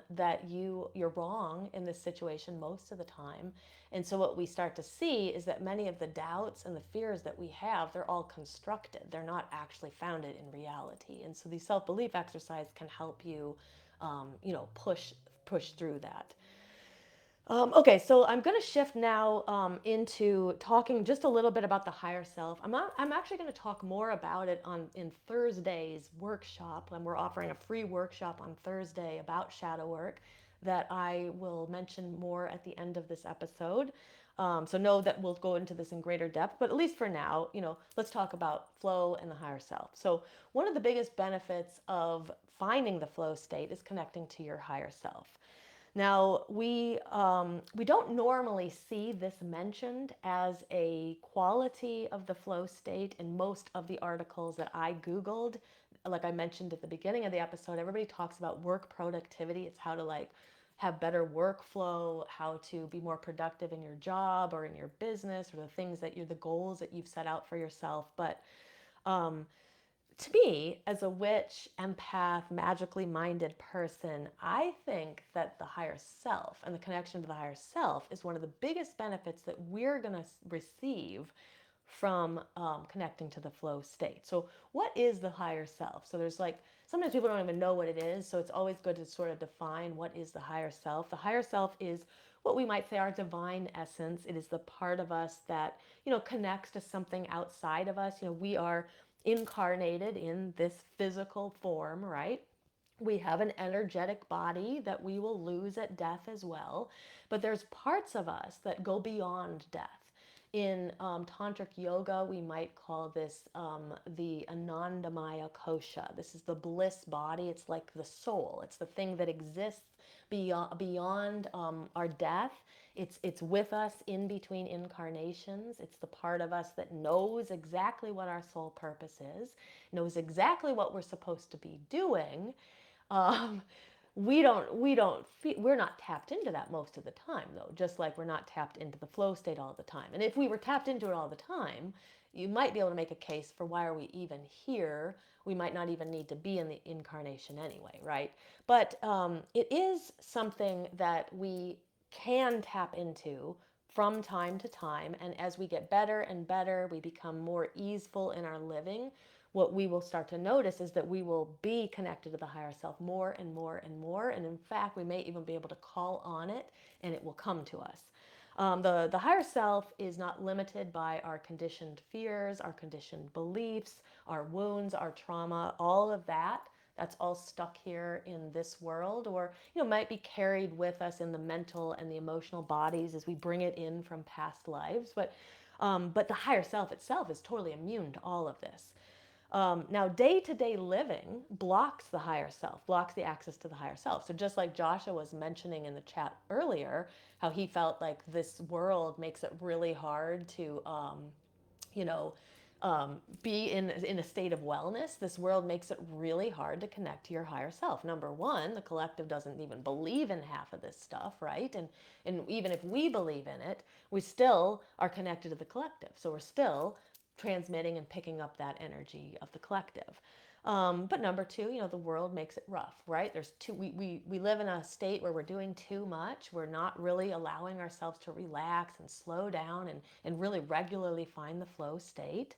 Speaker 1: that you're wrong in this situation most of the time. And so what we start to see is that many of the doubts and the fears that we have, they're all constructed. They're not actually founded in reality. And so these self-belief exercises can help you, push through that. Okay, so I'm going to shift now into talking just a little bit about the higher self. I'm actually going to talk more about it in Thursday's workshop. And we're offering a free workshop on Thursday about shadow work that I will mention more at the end of this episode. So know that we'll go into this in greater depth, but at least for now, let's talk about flow and the higher self. So one of the biggest benefits of finding the flow state is connecting to your higher self. Now, we don't normally see this mentioned as a quality of the flow state in most of the articles that I Googled. Like I mentioned at the beginning of the episode, everybody talks about work productivity. It's how to like have better workflow, how to be more productive in your job or in your business or the things that the goals that you've set out for yourself. But um, to me, as a witch, empath, magically minded person, I think that the higher self and the connection to the higher self is one of the biggest benefits that we're going to receive from connecting to the flow state. So, what is the higher self? So, there's like sometimes people don't even know what it is. So, it's always good to sort of define what is the higher self. The higher self is what we might say our divine essence. It is the part of us that, connects to something outside of us. We are incarnated in this physical form, right? We have an energetic body that we will lose at death as well. But there's parts of us that go beyond death. In tantric yoga, we might call this the Anandamaya kosha. This is the bliss body. It's like the soul. It's the thing that exists beyond our death. It's with us in between incarnations. It's the part of us that knows exactly what our soul purpose is, knows exactly what we're supposed to be doing. um, we're not tapped into that most of the time, though, just like we're not tapped into the flow state all the time. And if we were tapped into it all the time, you might be able to make a case for why are we even here. We might not even need to be in the incarnation anyway, right? But it is something that we can tap into from time to time, and as we get better and better, we become more easeful in our living. What we will start to notice is that we will be connected to the higher self more and more and more. And in fact, we may even be able to call on it and it will come to us. The higher self is not limited by our conditioned fears, our conditioned beliefs, our wounds, our trauma, all of that. That's all stuck here in this world, or might be carried with us in the mental and the emotional bodies as we bring it in from past lives. But the higher self itself is totally immune to all of this. Now, day-to-day living blocks the higher self, blocks the access to the higher self. So just like Joshua was mentioning in the chat earlier, how he felt like this world makes it really hard to, you know, be in a state of wellness. This world makes it really hard to connect to your higher self. Number one, the collective doesn't even believe in half of this stuff, right? And even if we believe in it, we still are connected to the collective. So we're still transmitting and picking up that energy of the collective. But number two, the world makes it rough, right? We live in a state where we're doing too much. We're not really allowing ourselves to relax and slow down and really regularly find the flow state.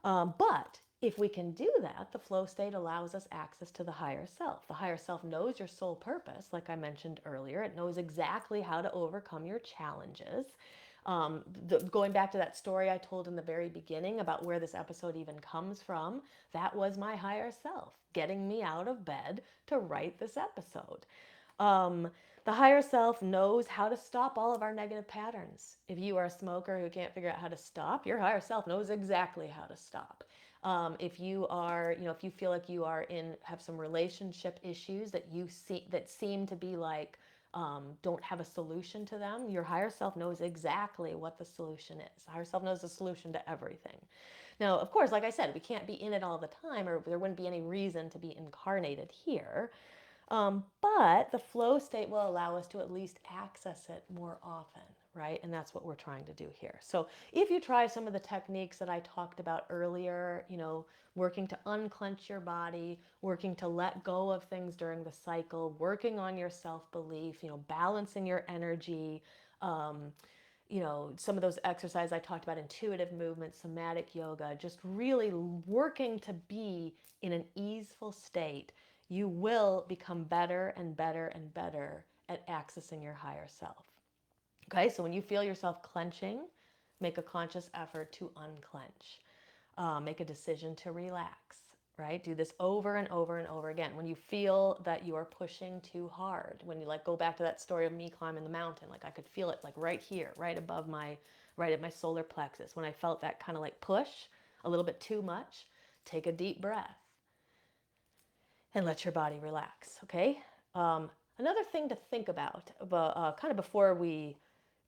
Speaker 1: But if we can do that, the flow state allows us access to the higher self. The higher self knows your soul purpose, like I mentioned earlier. It knows exactly how to overcome your challenges. Going back to that story I told in the very beginning about where this episode even comes from, that was my higher self getting me out of bed to write this episode. Um, the higher self knows how to stop all of our negative patterns. If you are a smoker who can't figure out how to stop, your higher self knows exactly how to stop. If you are, if you feel like you are have some relationship issues that you see that seem to be like don't have a solution to them, your higher self knows exactly what the solution is. The higher self knows the solution to everything. Now, of course, like I said, we can't be in it all the time, or there wouldn't be any reason to be incarnated here. But the flow state will allow us to at least access it more often, right? And that's what we're trying to do here. So if you try some of the techniques that I talked about earlier, working to unclench your body, working to let go of things during the cycle, working on your self-belief, balancing your energy, um, some of those exercises I talked about, intuitive movement, somatic yoga, just really working to be in an easeful state, you will become better and better and better at accessing your higher self. Okay, so when you feel yourself clenching, make a conscious effort to unclench. Make a decision to relax, right? Do this over and over and over again. When you feel that you are pushing too hard, when you go back to that story of me climbing the mountain, I could feel it right here, right above right at my solar plexus. When I felt that kind of push a little bit too much, take a deep breath and let your body relax, okay? Another thing to think about, kind of before we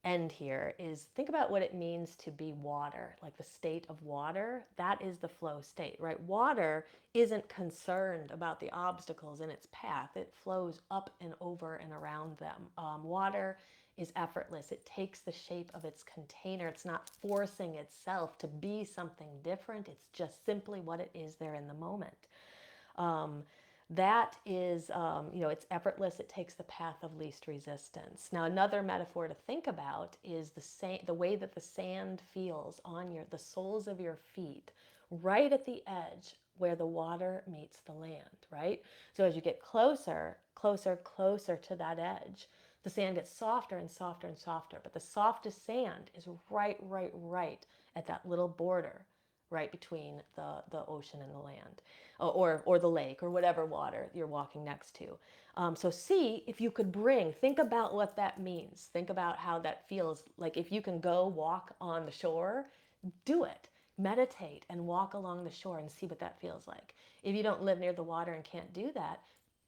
Speaker 1: end here, is think about what it means to be water, like the state of water. That is the flow state, right? Water isn't concerned about the obstacles in its path. It flows up and over and around them. Water is effortless. It takes the shape of its container. It's not forcing itself to be something different. It's just simply what it is there in the moment. Um, that is, it's effortless. It takes the path of least resistance. Now, another metaphor to think about is the way that the sand feels on the soles of your feet, right at the edge where the water meets the land, right? So as you get closer, closer, closer to that edge, the sand gets softer and softer and softer. But the softest sand is right, right, right at that little border, right between the ocean and the land, or the lake, or whatever water you're walking next to. So see if you could think about what that means. Think about how that feels. Like if you can go walk on the shore, do it. Meditate and walk along the shore and see what that feels like. If you don't live near the water and can't do that,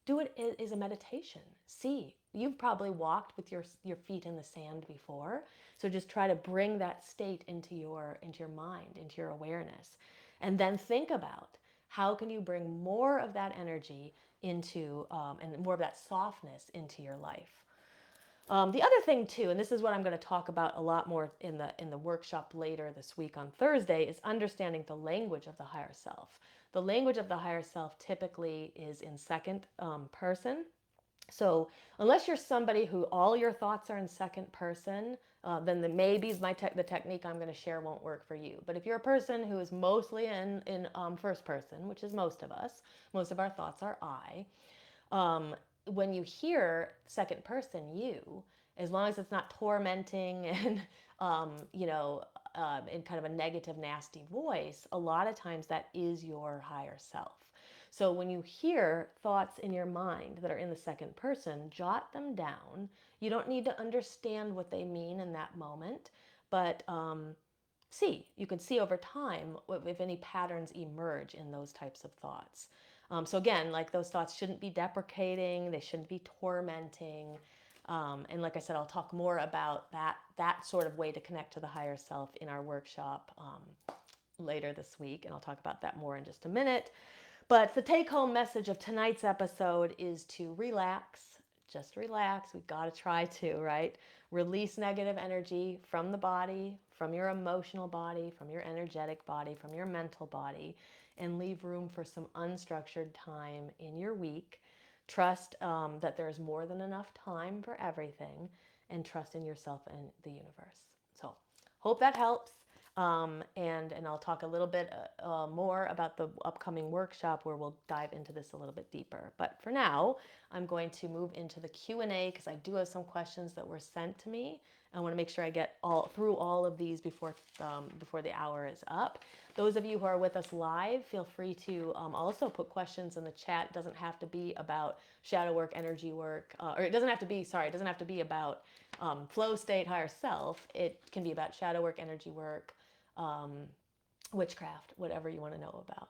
Speaker 1: do it as a meditation. See, you've probably walked with your feet in the sand before, so just try to bring that state into your mind, into your awareness, and then think about how can you bring more of that energy into and more of that softness into your life. The other thing too, and this is what I'm going to talk about a lot more in the workshop later this week on Thursday, is understanding the language of the higher self. The language of the higher self typically is in second person. So unless you're somebody who all your thoughts are in second person, then maybe the technique I'm going to share won't work for you. But if you're a person who is mostly in first person, which is most of us, most of our thoughts are I. When you hear second person you, as long as it's not tormenting and in kind of a negative, nasty voice, a lot of times that is your higher self. So when you hear thoughts in your mind that are in the second person, jot them down. You don't need to understand what they mean in that moment, but you can see over time if any patterns emerge in those types of thoughts. So again, those thoughts shouldn't be deprecating, they shouldn't be tormenting. And like I said, I'll talk more about that sort of way to connect to the higher self in our workshop later this week, and I'll talk about that more in just a minute. But the take-home message of tonight's episode is to relax. Just relax. We've got to try to, right? Release negative energy from the body, from your emotional body, from your energetic body, from your mental body, and leave room for some unstructured time in your week. Trust that there's more than enough time for everything, and trust in yourself and the universe. So, hope that helps. And I'll talk a little bit more about the upcoming workshop where we'll dive into this a little bit deeper. But for now, I'm going to move into the Q&A because I do have some questions that were sent to me, I want to make sure I get through all of these before the hour is up. Those of you who are with us live, feel free to also put questions in the chat. It doesn't have to be about shadow work, energy work, or it doesn't have to be, sorry, it doesn't have to be about flow state, higher self. It can be about shadow work, energy work, um, witchcraft, whatever you want to know about.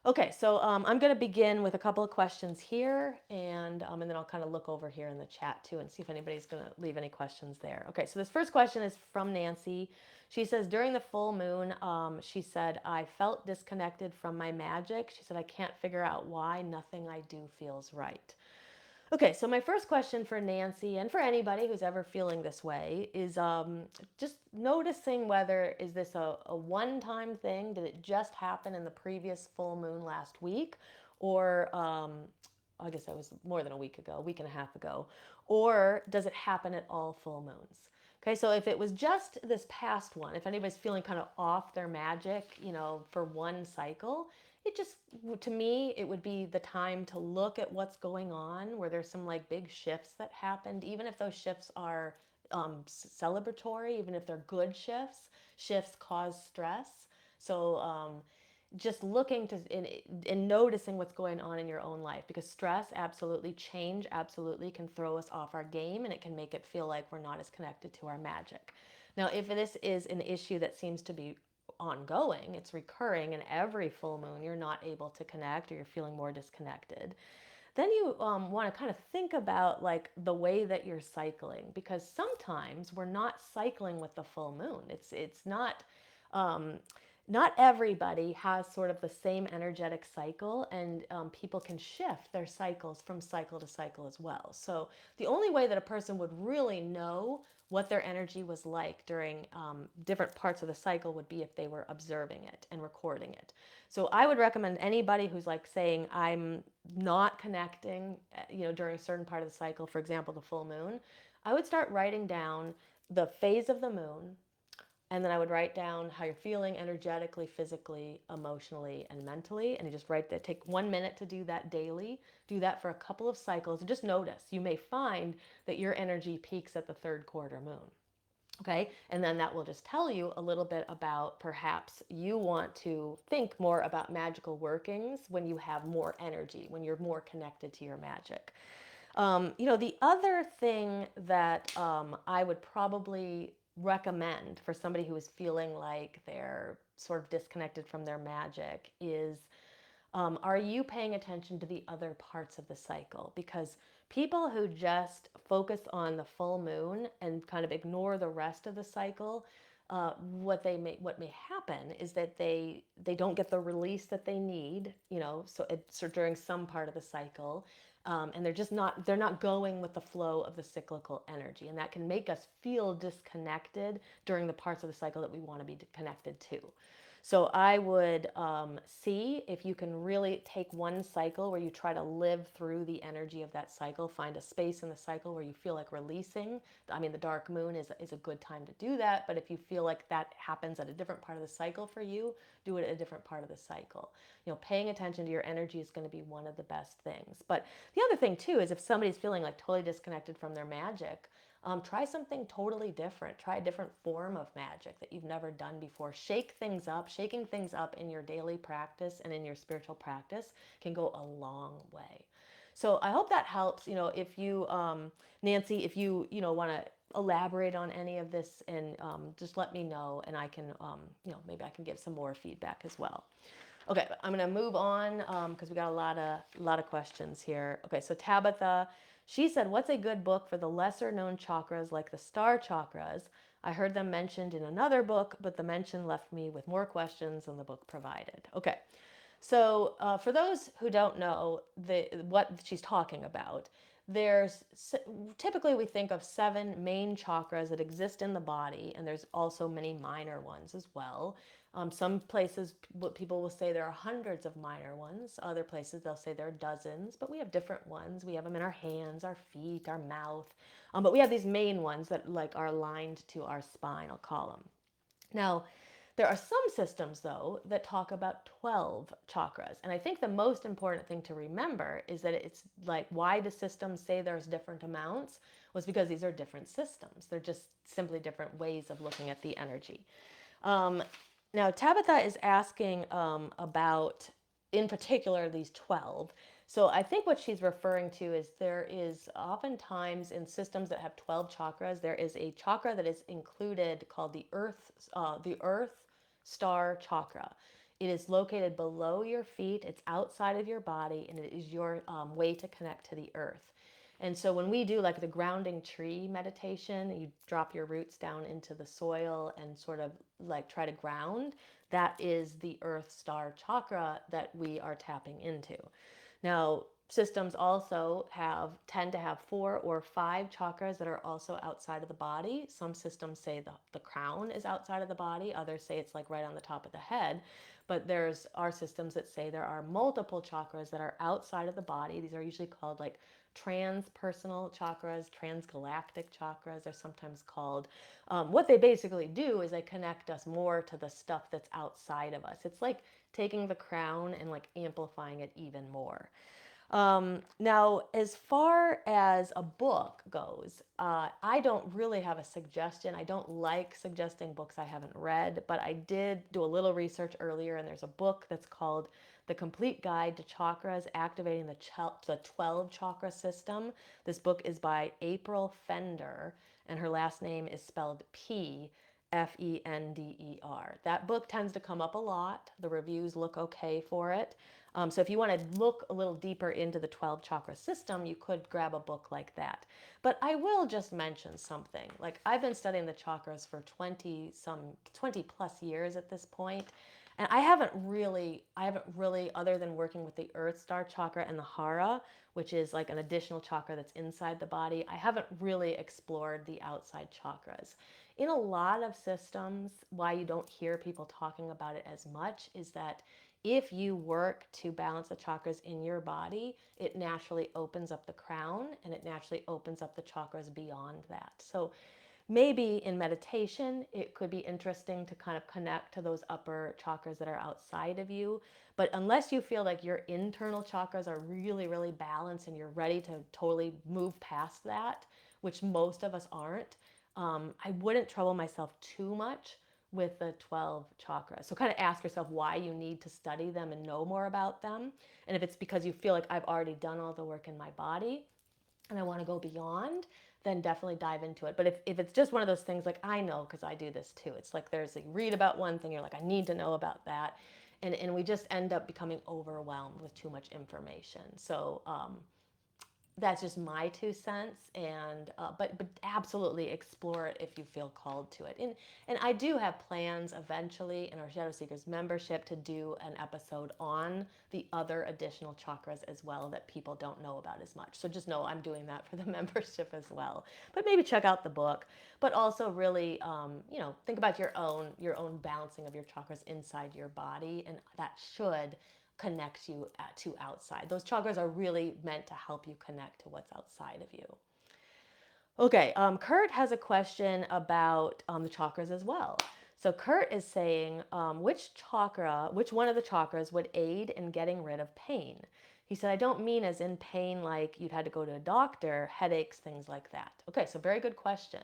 Speaker 1: Okay, so I'm going to begin with a couple of questions here, and then I'll kind of look over here in the chat too and see if anybody's going to leave any questions there. Okay, so this first question is from Nancy. She says, during the full moon, she said, I felt disconnected from my magic. She said, I can't figure out why. Nothing I do feels right. Okay, so my first question for Nancy and for anybody who's ever feeling this way is just noticing whether is this a one-time thing? Did it just happen in the previous full moon last week? Or I guess that was more than a week ago, a week and a half ago. Or does it happen at all full moons? Okay, so if it was just this past one, if anybody's feeling kind of off their magic, for one cycle, it just, to me, it would be the time to look at what's going on, where there's some like big shifts that happened, even if those shifts are celebratory, even if they're good shifts. Shifts cause stress. So just looking to and noticing what's going on in your own life, because stress, absolutely, change absolutely can throw us off our game, and it can make it feel like we're not as connected to our magic. Now, if this is an issue that seems to be ongoing, it's recurring, and every full moon you're not able to connect or you're feeling more disconnected, then you want to kind of think about like the way that you're cycling, because sometimes we're not cycling with the full moon. It's not not everybody has sort of the same energetic cycle, and people can shift their cycles from cycle to cycle as well. So the only way that a person would really know what their energy was like during different parts of the cycle would be if they were observing it and recording it. So I would recommend anybody who's like saying, I'm not connecting, during a certain part of the cycle, for example, the full moon, I would start writing down the phase of the moon, and then I would write down how you're feeling energetically, physically, emotionally, and mentally. And you just write that. Take 1 minute to do that daily. Do that for a couple of cycles and just notice. You may find that your energy peaks at the third quarter moon. Okay, and then that will just tell you a little bit about perhaps you want to think more about magical workings when you have more energy, when you're more connected to your magic. The other thing that I would probably recommend for somebody who is feeling like they're sort of disconnected from their magic is, are you paying attention to the other parts of the cycle? Because people who just focus on the full moon and kind of ignore the rest of the cycle, what may happen is that they don't get the release that they need, so during some part of the cycle, and they're not going with the flow of the cyclical energy, and that can make us feel disconnected during the parts of the cycle that we want to be connected to. So I would see if you can really take one cycle where you try to live through the energy of that cycle, find a space in the cycle where you feel like releasing. I mean, the dark moon is a good time to do that, but if you feel like that happens at a different part of the cycle for you, do it at a different part of the cycle. Paying attention to your energy is going to be one of the best things. But the other thing too is if somebody's feeling like totally disconnected from their magic, try something totally different. Try a different form of magic that you've never done before. Shake things up. Shaking things up in your daily practice and in your spiritual practice can go a long way. So I hope that helps. If you, Nancy, if you, want to elaborate on any of this, and just let me know, and I can, maybe I can give some more feedback as well. Okay, I'm going to move on because we got a lot of questions here. Okay, so Tabitha, she said, what's a good book for the lesser known chakras like the star chakras? I heard them mentioned in another book, but the mention left me with more questions than the book provided. Okay, so for those who don't know what she's talking about, there's typically we think of 7 main chakras that exist in the body, and there's also many minor ones as well. Some places people will say there are hundreds of minor ones. Other places they'll say there are dozens, but we have different ones. We have them in our hands, our feet, our mouth. But we have these main ones that like are aligned to our spine, I'll call them. Now, There are some systems, though, that talk about 12 chakras. And I think the most important thing to remember is that it's like why the systems say there's different amounts was because these are different systems. They're just simply different ways of looking at the energy. Um, Now, Tabitha is asking about, in particular, these 12. So I think what she's referring to is there is oftentimes in systems that have 12 chakras, there is a chakra that is included called the Earth Star Chakra. It is located below your feet, it's outside of your body, and it is your way to connect to the earth. And so when we do like the grounding tree meditation, you drop your roots down into the soil and sort of like try to ground, that is the earth star chakra that we are tapping into. Now, systems also tend to have 4 or 5 chakras that are also outside of the body. Some systems say the crown is outside of the body, others say it's like right on the top of the head. But there's our systems that say there are multiple chakras that are outside of the body. These are usually called like transpersonal chakras, transgalactic chakras, they're sometimes called. What they basically do is they connect us more to the stuff that's outside of us. It's like taking the crown and like amplifying it even more. Now, as far as a book goes, I don't really have a suggestion. I don't like suggesting books I haven't read, but I did do a little research earlier, and there's a book that's called The Complete Guide to Chakras Activating the 12 Chakra System. This book is by April Fender, and her last name is spelled Fender. That book tends to come up a lot. The reviews look okay for it. So if you want to look a little deeper into the 12 chakra system, you could grab a book like that. But I will just mention something. Like I've been studying the chakras for 20 plus years at this point, and I haven't really, other than working with the Earth Star chakra and the Hara, which is like an additional chakra that's inside the body, I haven't really explored the outside chakras. In a lot of systems, why you don't hear people talking about it as much is that if you work to balance the chakras in your body, it naturally opens up the crown and it naturally opens up the chakras beyond that. So maybe in meditation, it could be interesting to kind of connect to those upper chakras that are outside of you. But unless you feel like your internal chakras are really, really balanced and you're ready to totally move past that, which most of us aren't, I wouldn't trouble myself too much with the 12 chakras. So kind of ask yourself why you need to study them and know more about them. And if it's because you feel like I've already done all the work in my body and I want to go beyond, then definitely dive into it. But if it's just one of those things like I know because I do this too. It's like you read about one thing, you're like, I need to know about that. And we just end up becoming overwhelmed with too much information. So that's just my 2 cents, and but absolutely explore it if you feel called to it. And I do have plans eventually in our Shadow Seekers membership to do an episode on the other additional chakras as well that people don't know about as much. So just know I'm doing that for the membership as well. But maybe check out the book, but also really think about your own balancing of your chakras inside your body, and that should connects you to outside. Those chakras are really meant to help you connect to what's outside of you. Okay, Kurt has a question about the chakras as well. So Kurt is saying, which one of the chakras would aid in getting rid of pain? He said, I don't mean as in pain like you'd had to go to a doctor, headaches, things like that. Okay, so very good question.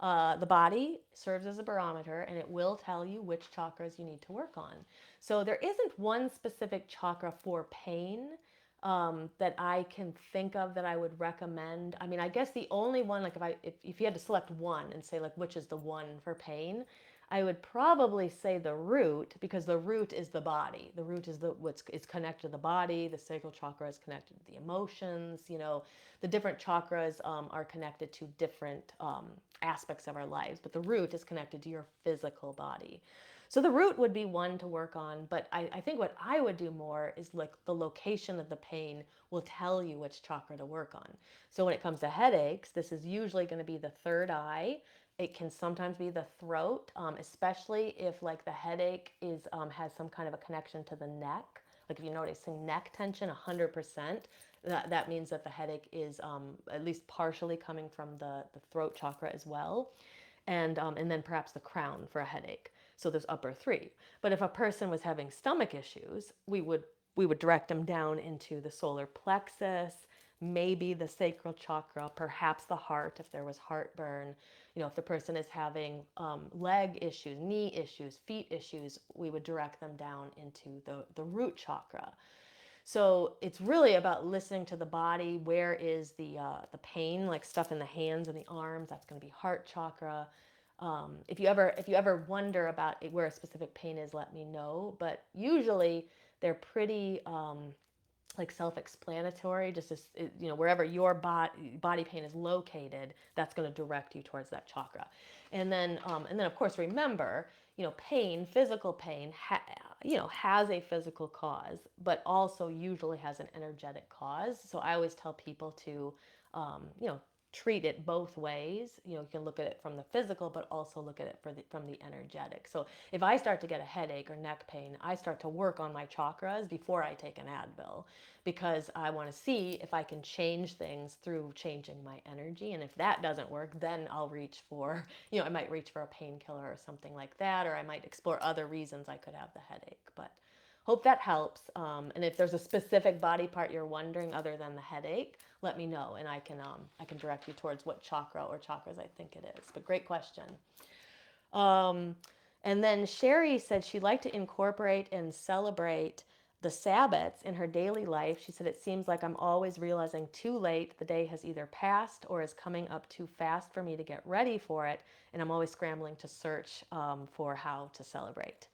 Speaker 1: The body serves as a barometer and it will tell you which chakras you need to work on. So there isn't one specific chakra for pain that I can think of that I would recommend. I mean, I guess the only one, like if you had to select one and say like which is the one for pain, I would probably say the root, because the root is the body. The root is it's connected to the body. The sacral chakra is connected to the emotions. The different chakras are connected to different aspects of our lives, but the root is connected to your physical body. So the root would be one to work on, but I think what I would do more is like the location of the pain will tell you which chakra to work on. So when it comes to headaches, this is usually going to be the third eye. It can sometimes be the throat, especially if like the headache has some kind of a connection to the neck. Like if you're noticing neck tension 100%, that means that the headache is at least partially coming from the throat chakra as well. And then perhaps the crown for a headache. So there's upper 3. But if a person was having stomach issues, we would direct them down into the solar plexus, maybe the sacral chakra, perhaps the heart if there was heartburn. If the person is having leg issues, knee issues, feet issues, we would direct them down into the root chakra. So it's really about listening to the body. Where is the pain, like stuff in the hands and the arms? That's going to be heart chakra. If you ever wonder about where a specific pain is, let me know. But usually they're pretty like self-explanatory. Just as, wherever your body pain is located, that's going to direct you towards that chakra. And then of course remember, pain, physical pain, has a physical cause, but also usually has an energetic cause. So I always tell people to, treat it both ways. You can look at it from the physical, but also look at it from the energetic. So if I start to get a headache or neck pain, I start to work on my chakras before I take an Advil, because I want to see if I can change things through changing my energy. And if that doesn't work, then I'll reach for, I might reach for a painkiller or something like that, or I might explore other reasons I could have the headache. But hope that helps. And if there's a specific body part you're wondering other than the headache, let me know, and I can direct you towards what chakra or chakras I think it is. But great question. And then Sherry said she'd like to incorporate and celebrate the Sabbats in her daily life. She said, it seems like I'm always realizing too late the day has either passed or is coming up too fast for me to get ready for it, and I'm always scrambling to search for how to celebrate.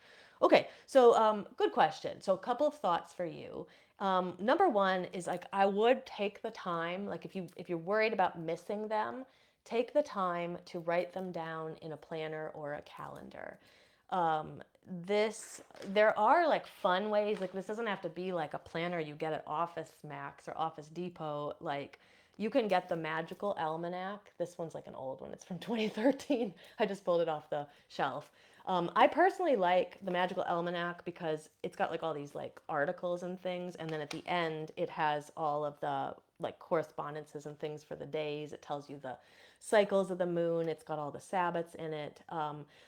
Speaker 1: Okay, so good question. So a couple of thoughts for you. Number one is, like, I would take the time, like if you're worried about missing them, take the time to write them down in a planner or a calendar. Um, there are like fun ways, like this doesn't have to be like a planner you get at Office Max or Office Depot. Like, you can get the Magical Almanac. This one's like an old one. It's from 2013. I just pulled it off the shelf. I personally like the Magical Almanac because it's got like all these like articles and things, and then at the end it has all of the like correspondences and things for the days. It tells you the cycles of the moon. It's got all the Sabbats in it.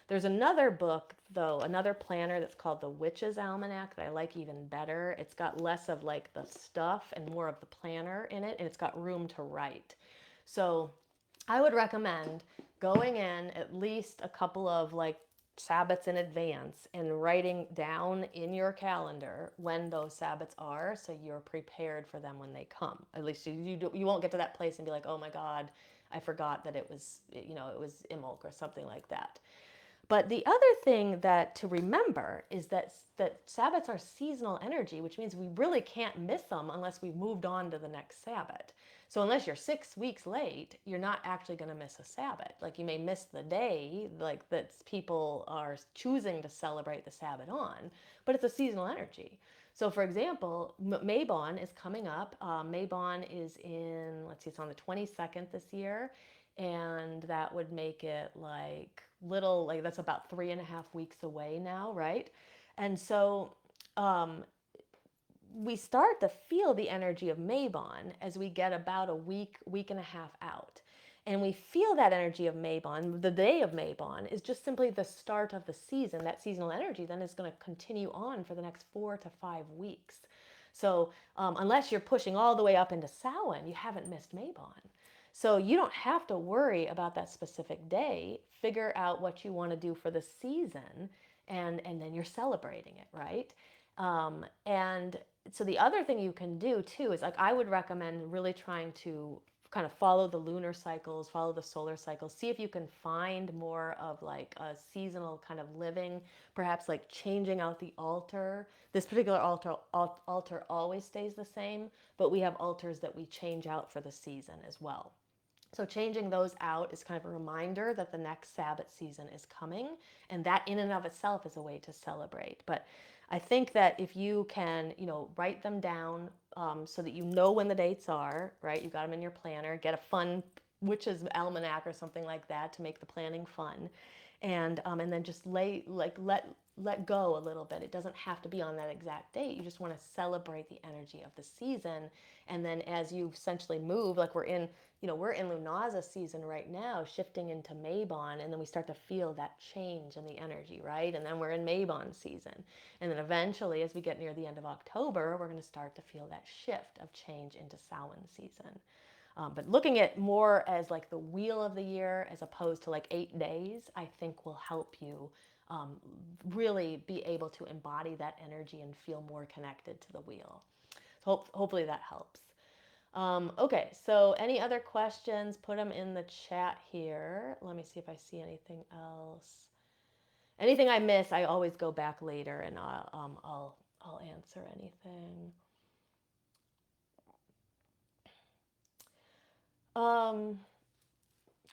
Speaker 1: There's another book, though, another planner that's called the Witch's Almanac that I like even better. It's got less of like the stuff and more of the planner in it, and it's got room to write. So I would recommend going in at least a couple of like Sabbats in advance and writing down in your calendar when those Sabbats are, so you're prepared for them when they come. At least you won't get to that place and be like, oh my God, I forgot that it was Imbolc or something like that. But the other thing that to remember is that Sabbats are seasonal energy, which means we really can't miss them unless we've moved on to the next Sabbat. So unless you're 6 weeks late, you're not actually going to miss a Sabbat. Like, you may miss the day, like that people are choosing to celebrate the Sabbat on, but it's a seasonal energy. So, for example, Mabon is coming up. Mabon is in, let's see, it's on the 22nd this year, and that would make it like that's about 3.5 weeks away now, right? And so um, we start to feel the energy of Mabon as we get about a week and a half out. And we feel that energy of Mabon. The day of Mabon is just simply the start of the season. That seasonal energy then is going to continue on for the next 4 to 5 weeks. So unless you're pushing all the way up into Samhain, you haven't missed Mabon. So you don't have to worry about that specific day. Figure out what you want to do for the season, and then you're celebrating it, right? And so the other thing you can do too is, like, I would recommend really trying to kind of follow the lunar cycles, follow the solar cycles, see if you can find more of like a seasonal kind of living, perhaps like changing out the altar. This particular altar always stays the same, but we have altars that we change out for the season as well. So changing those out is kind of a reminder that the next Sabbath season is coming, and that in and of itself is a way to celebrate. But I think that if you can, write them down so that you know when the dates are, right? You got them in your planner. Get a fun witch's almanac or something like that to make the planning fun, and then just let go a little bit. It doesn't have to be on that exact date. You just want to celebrate the energy of the season. And then as you essentially move, like we're in we're in Lunaza season right now, shifting into Mabon, and then we start to feel that change in the energy, right? And then we're in Mabon season. And then eventually, as we get near the end of October, we're going to start to feel that shift of change into Samhain season. But looking at more as like the wheel of the year as opposed to like 8 days, I think will help you um, really be able to embody that energy and feel more connected to the wheel. So hopefully that helps. Okay, so any other questions? Put them in the chat here. Let me see if I see anything else. Anything I miss, I always go back later and I'll answer anything.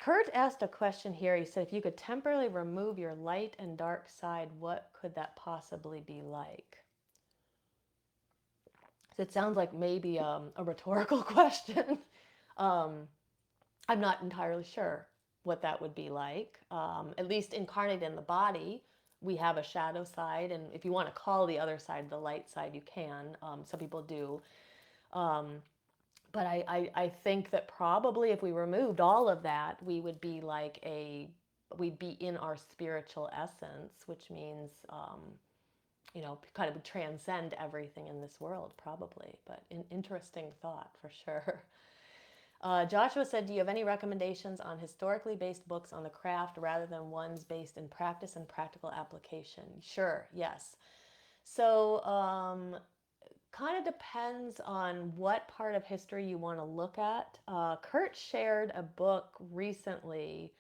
Speaker 1: Kurt asked a question here. He said, if you could temporarily remove your light and dark side, what could that possibly be like? So it sounds like maybe a rhetorical question. um, I'm not entirely sure what that would be like. At least incarnate in the body, we have a shadow side, and if you want to call the other side the light side, you can. Some people do. Um, but I think that probably if we removed all of that, we would be we'd be in our spiritual essence, which means, kind of transcend everything in this world, probably. But an interesting thought for sure. Joshua said, do you have any recommendations on historically based books on the craft rather than ones based in practice and practical application? Sure, yes. So, kind of depends on what part of history you want to look at. Kurt shared a book recently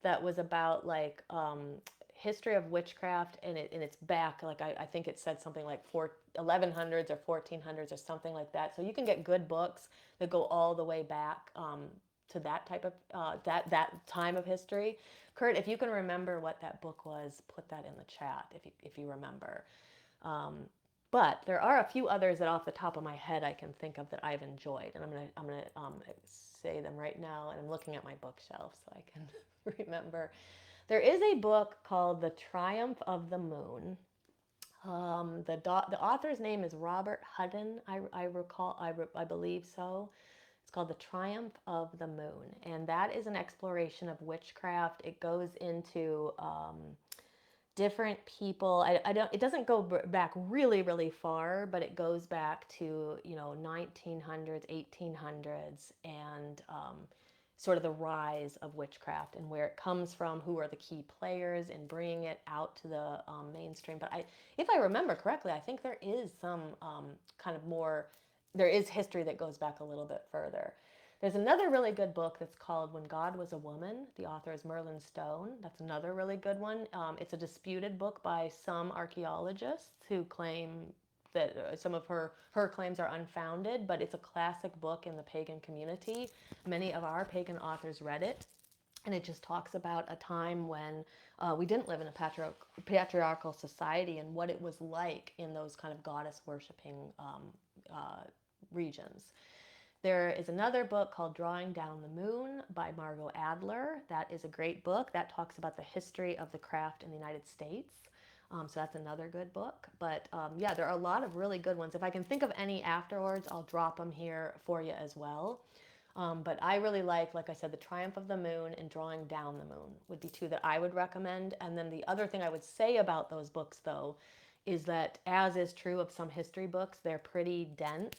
Speaker 1: that was about like history of witchcraft, and it's back, like I think it said something like 1100s or 1400s or something like that. So you can get good books that go all the way back to that type of that time of history. Kurt, if you can remember what that book was, put that in the chat if you remember. But there are a few others that off the top of my head I can think of that I've enjoyed, and I'm gonna say them right now. And I'm looking at my bookshelf so I can remember. There is a book called The Triumph of the Moon. The author's name is Robert Hutton. I believe so. It's called The Triumph of the Moon, and that is an exploration of witchcraft. It goes into different people. I don't. It doesn't go back really, really far, but it goes back to 1900s, 1800s, and sort of the rise of witchcraft and where it comes from, who are the key players in bringing it out to the mainstream. But if I remember correctly, I think there is some kind of more. There is history that goes back a little bit further. There's another really good book that's called When God Was a Woman. The author is Merlin Stone. That's another really good one. It's a disputed book by some archaeologists who claim that some of her claims are unfounded, but it's a classic book in the pagan community. Many of our pagan authors read it, and it just talks about a time when we didn't live in a patriarchal society and what it was like in those kind of goddess worshipping regions. There is another book called Drawing Down the Moon by Margot Adler. That is a great book. That talks about the history of the craft in the United States. So that's another good book. But yeah, there are a lot of really good ones. If I can think of any afterwards, I'll drop them here for you as well. But I really like I said, The Triumph of the Moon and Drawing Down the Moon would be two that I would recommend. And then the other thing I would say about those books, though, is that, as is true of some history books, they're pretty dense.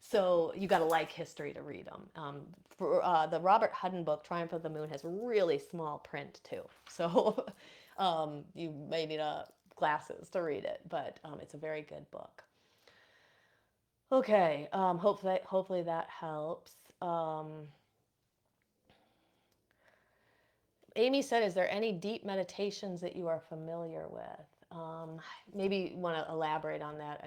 Speaker 1: So you got to like history to read them. For the Robert Hutton book, Triumph of the Moon, has really small print too. So you may need glasses to read it, but it's a very good book. Okay, hopefully that helps. Amy said, is there any deep meditations that you are familiar with? Maybe want to elaborate on that.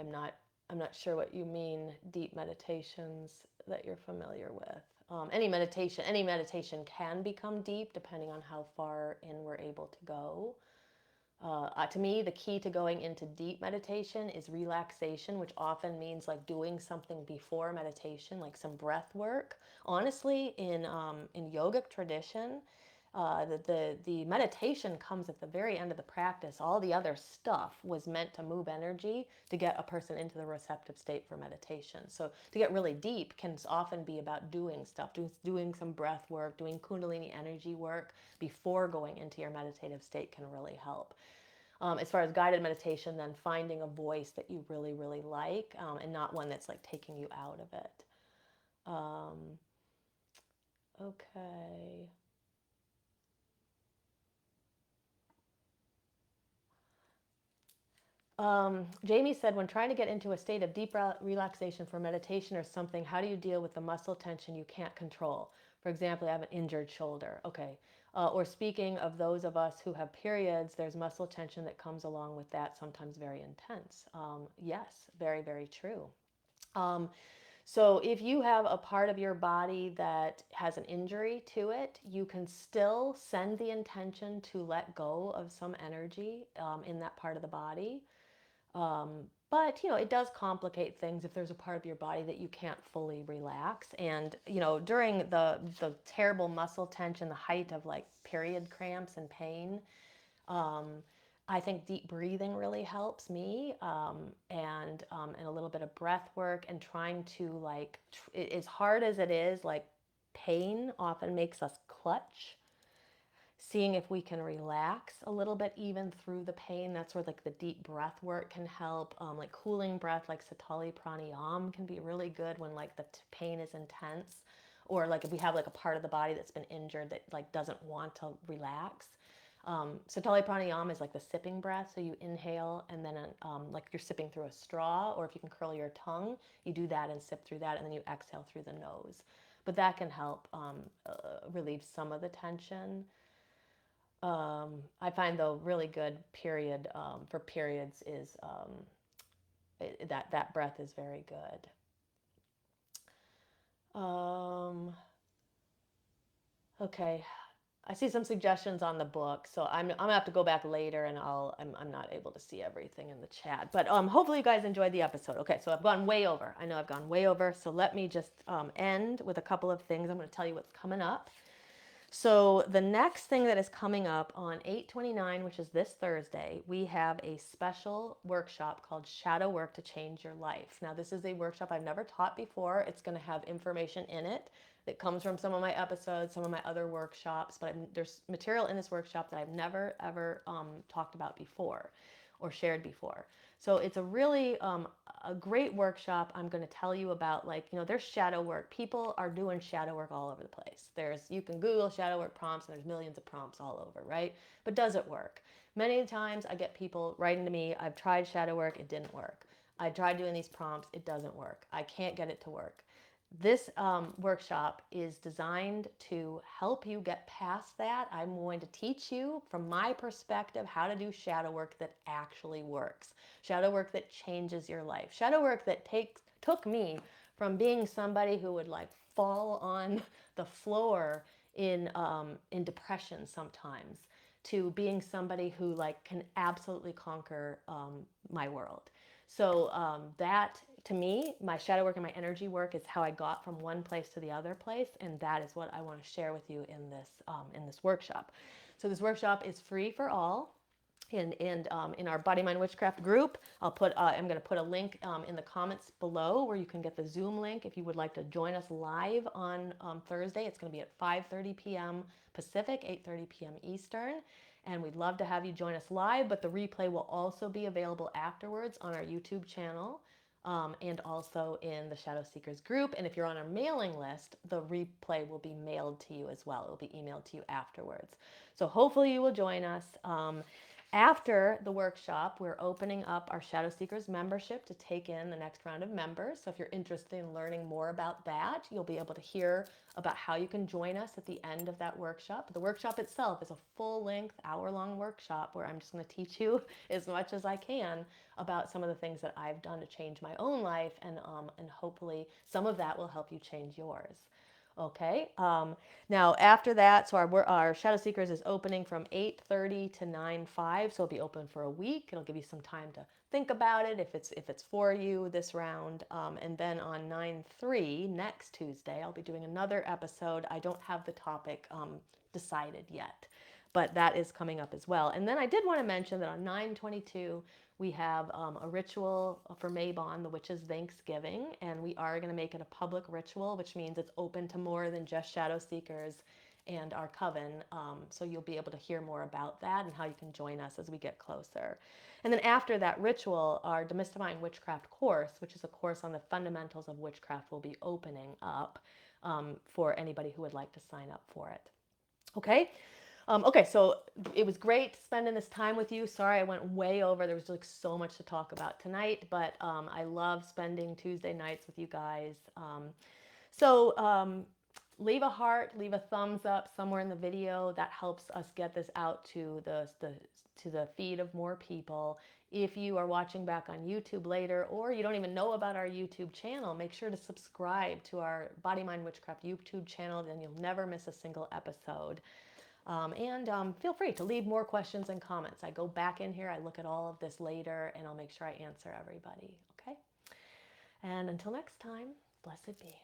Speaker 1: I'm not sure what you mean, deep meditations that you're familiar with. Any meditation can become deep depending on how far in we're able to go. To me, the key to going into deep meditation is relaxation, which often means like doing something before meditation, like some breath work. Honestly, in yogic tradition, The meditation comes at the very end of the practice. All the other stuff was meant to move energy to get a person into the receptive state for meditation. So to get really deep can often be about doing stuff, doing some breath work, doing Kundalini energy work before going into your meditative state can really help. As far as guided meditation, then finding a voice that you really, really like, and not one that's like taking you out of it. Okay. Jamie said, when trying to get into a state of deep relaxation for meditation or something, how do you deal with the muscle tension you can't control? For example, I have an injured shoulder. Okay. Or speaking of those of us who have periods, there's muscle tension that comes along with that, sometimes very intense. Yes, very, very true. So if you have a part of your body that has an injury to it, you can still send the intention to let go of some energy in that part of the body. But it does complicate things if there's a part of your body that you can't fully relax. And during the terrible muscle tension, the height of like period cramps and pain, I think deep breathing really helps me, and a little bit of breath work and trying to like as hard as it is, like pain often makes us clutch, seeing if we can relax a little bit even through the pain. That's where like the deep breath work can help. Like cooling breath, like Satali Pranayam, can be really good when like the pain is intense, or like if we have like a part of the body that's been injured that like doesn't want to relax. Satali Pranayam is like the sipping breath. So you inhale and then like you're sipping through a straw, or if you can curl your tongue, you do that and sip through that, and then you exhale through the nose. But that can help relieve some of the tension. I find though really good period for periods is that breath is very good. Okay, I see some suggestions on the book, so I'm gonna have to go back later, and I'm not able to see everything in the chat, but hopefully you guys enjoyed the episode. Okay, so I've gone way over. I know I've gone way over, so let me just end with a couple of things. I'm going to tell you what's coming up. So the next thing that is coming up on 8/29, which is this Thursday, we have a special workshop called Shadow Work to Change Your Life. Now, this is a workshop I've never taught before. It's going to have information in it that comes from some of my episodes, some of my other workshops, but there's material in this workshop that I've never, ever talked about before or shared before. So it's a really a great workshop. I'm going to tell you about, like, there's shadow work. People are doing shadow work all over the place. You can Google shadow work prompts, and there's millions of prompts all over, right? But does it work? Many times I get people writing to me, I've tried shadow work, it didn't work. I tried doing these prompts, it doesn't work. I can't get it to work. This workshop is designed to help you get past that. I'm going to teach you, from my perspective, how to do shadow work that actually works. Shadow work that changes your life. Shadow work that took me from being somebody who would like fall on the floor in depression sometimes, to being somebody who like can absolutely conquer my world. So that, to me, my shadow work and my energy work is how I got from one place to the other place, and that is what I want to share with you in this workshop. So this workshop is free for all. And in our Body Mind Witchcraft group, I'm going to put a link in the comments below where you can get the Zoom link if you would like to join us live on Thursday. It's going to be at 5:30 p.m. Pacific, 8:30 p.m. Eastern. And we'd love to have you join us live, but the replay will also be available afterwards on our YouTube channel, and also in the Shadow Seekers group. And if you're on our mailing list, the replay will be mailed to you as well. It will be emailed to you afterwards. So hopefully you will join us. After the workshop, we're opening up our Shadow Seekers membership to take in the next round of members. So if you're interested in learning more about that, you'll be able to hear about how you can join us at the end of that workshop. The workshop itself is a full-length, hour-long workshop where I'm just going to teach you as much as I can about some of the things that I've done to change my own life, and hopefully some of that will help you change yours. Okay. Now after that, so our Shadow Seekers is opening from 8:30 to 9:05. So it'll be open for a week. It'll give you some time to think about it if it's for you this round. And then on 9/3 next Tuesday, I'll be doing another episode. I don't have the topic decided yet, but that is coming up as well. And then I did want to mention that on 9/22 we have a ritual for Mabon, the witch's Thanksgiving, and we are going to make it a public ritual, which means it's open to more than just Shadow Seekers and our coven. So you'll be able to hear more about that and how you can join us as we get closer. And then after that ritual, our Demystifying Witchcraft course, which is a course on the fundamentals of witchcraft, will be opening up for anybody who would like to sign up for it. Okay. Okay, so it was great spending this time with you. Sorry I went way over. There was like so much to talk about tonight, but I love spending Tuesday nights with you guys. So leave a heart, leave a thumbs up somewhere in the video. That helps us get this out to the feed of more people. If you are watching back on YouTube later, or you don't even know about our YouTube channel, make sure to subscribe to our Body Mind Witchcraft YouTube channel, then you'll never miss a single episode. And feel free to leave more questions and comments. I go back in here, I look at all of this later, and I'll make sure I answer everybody. Okay? And until next time, blessed be.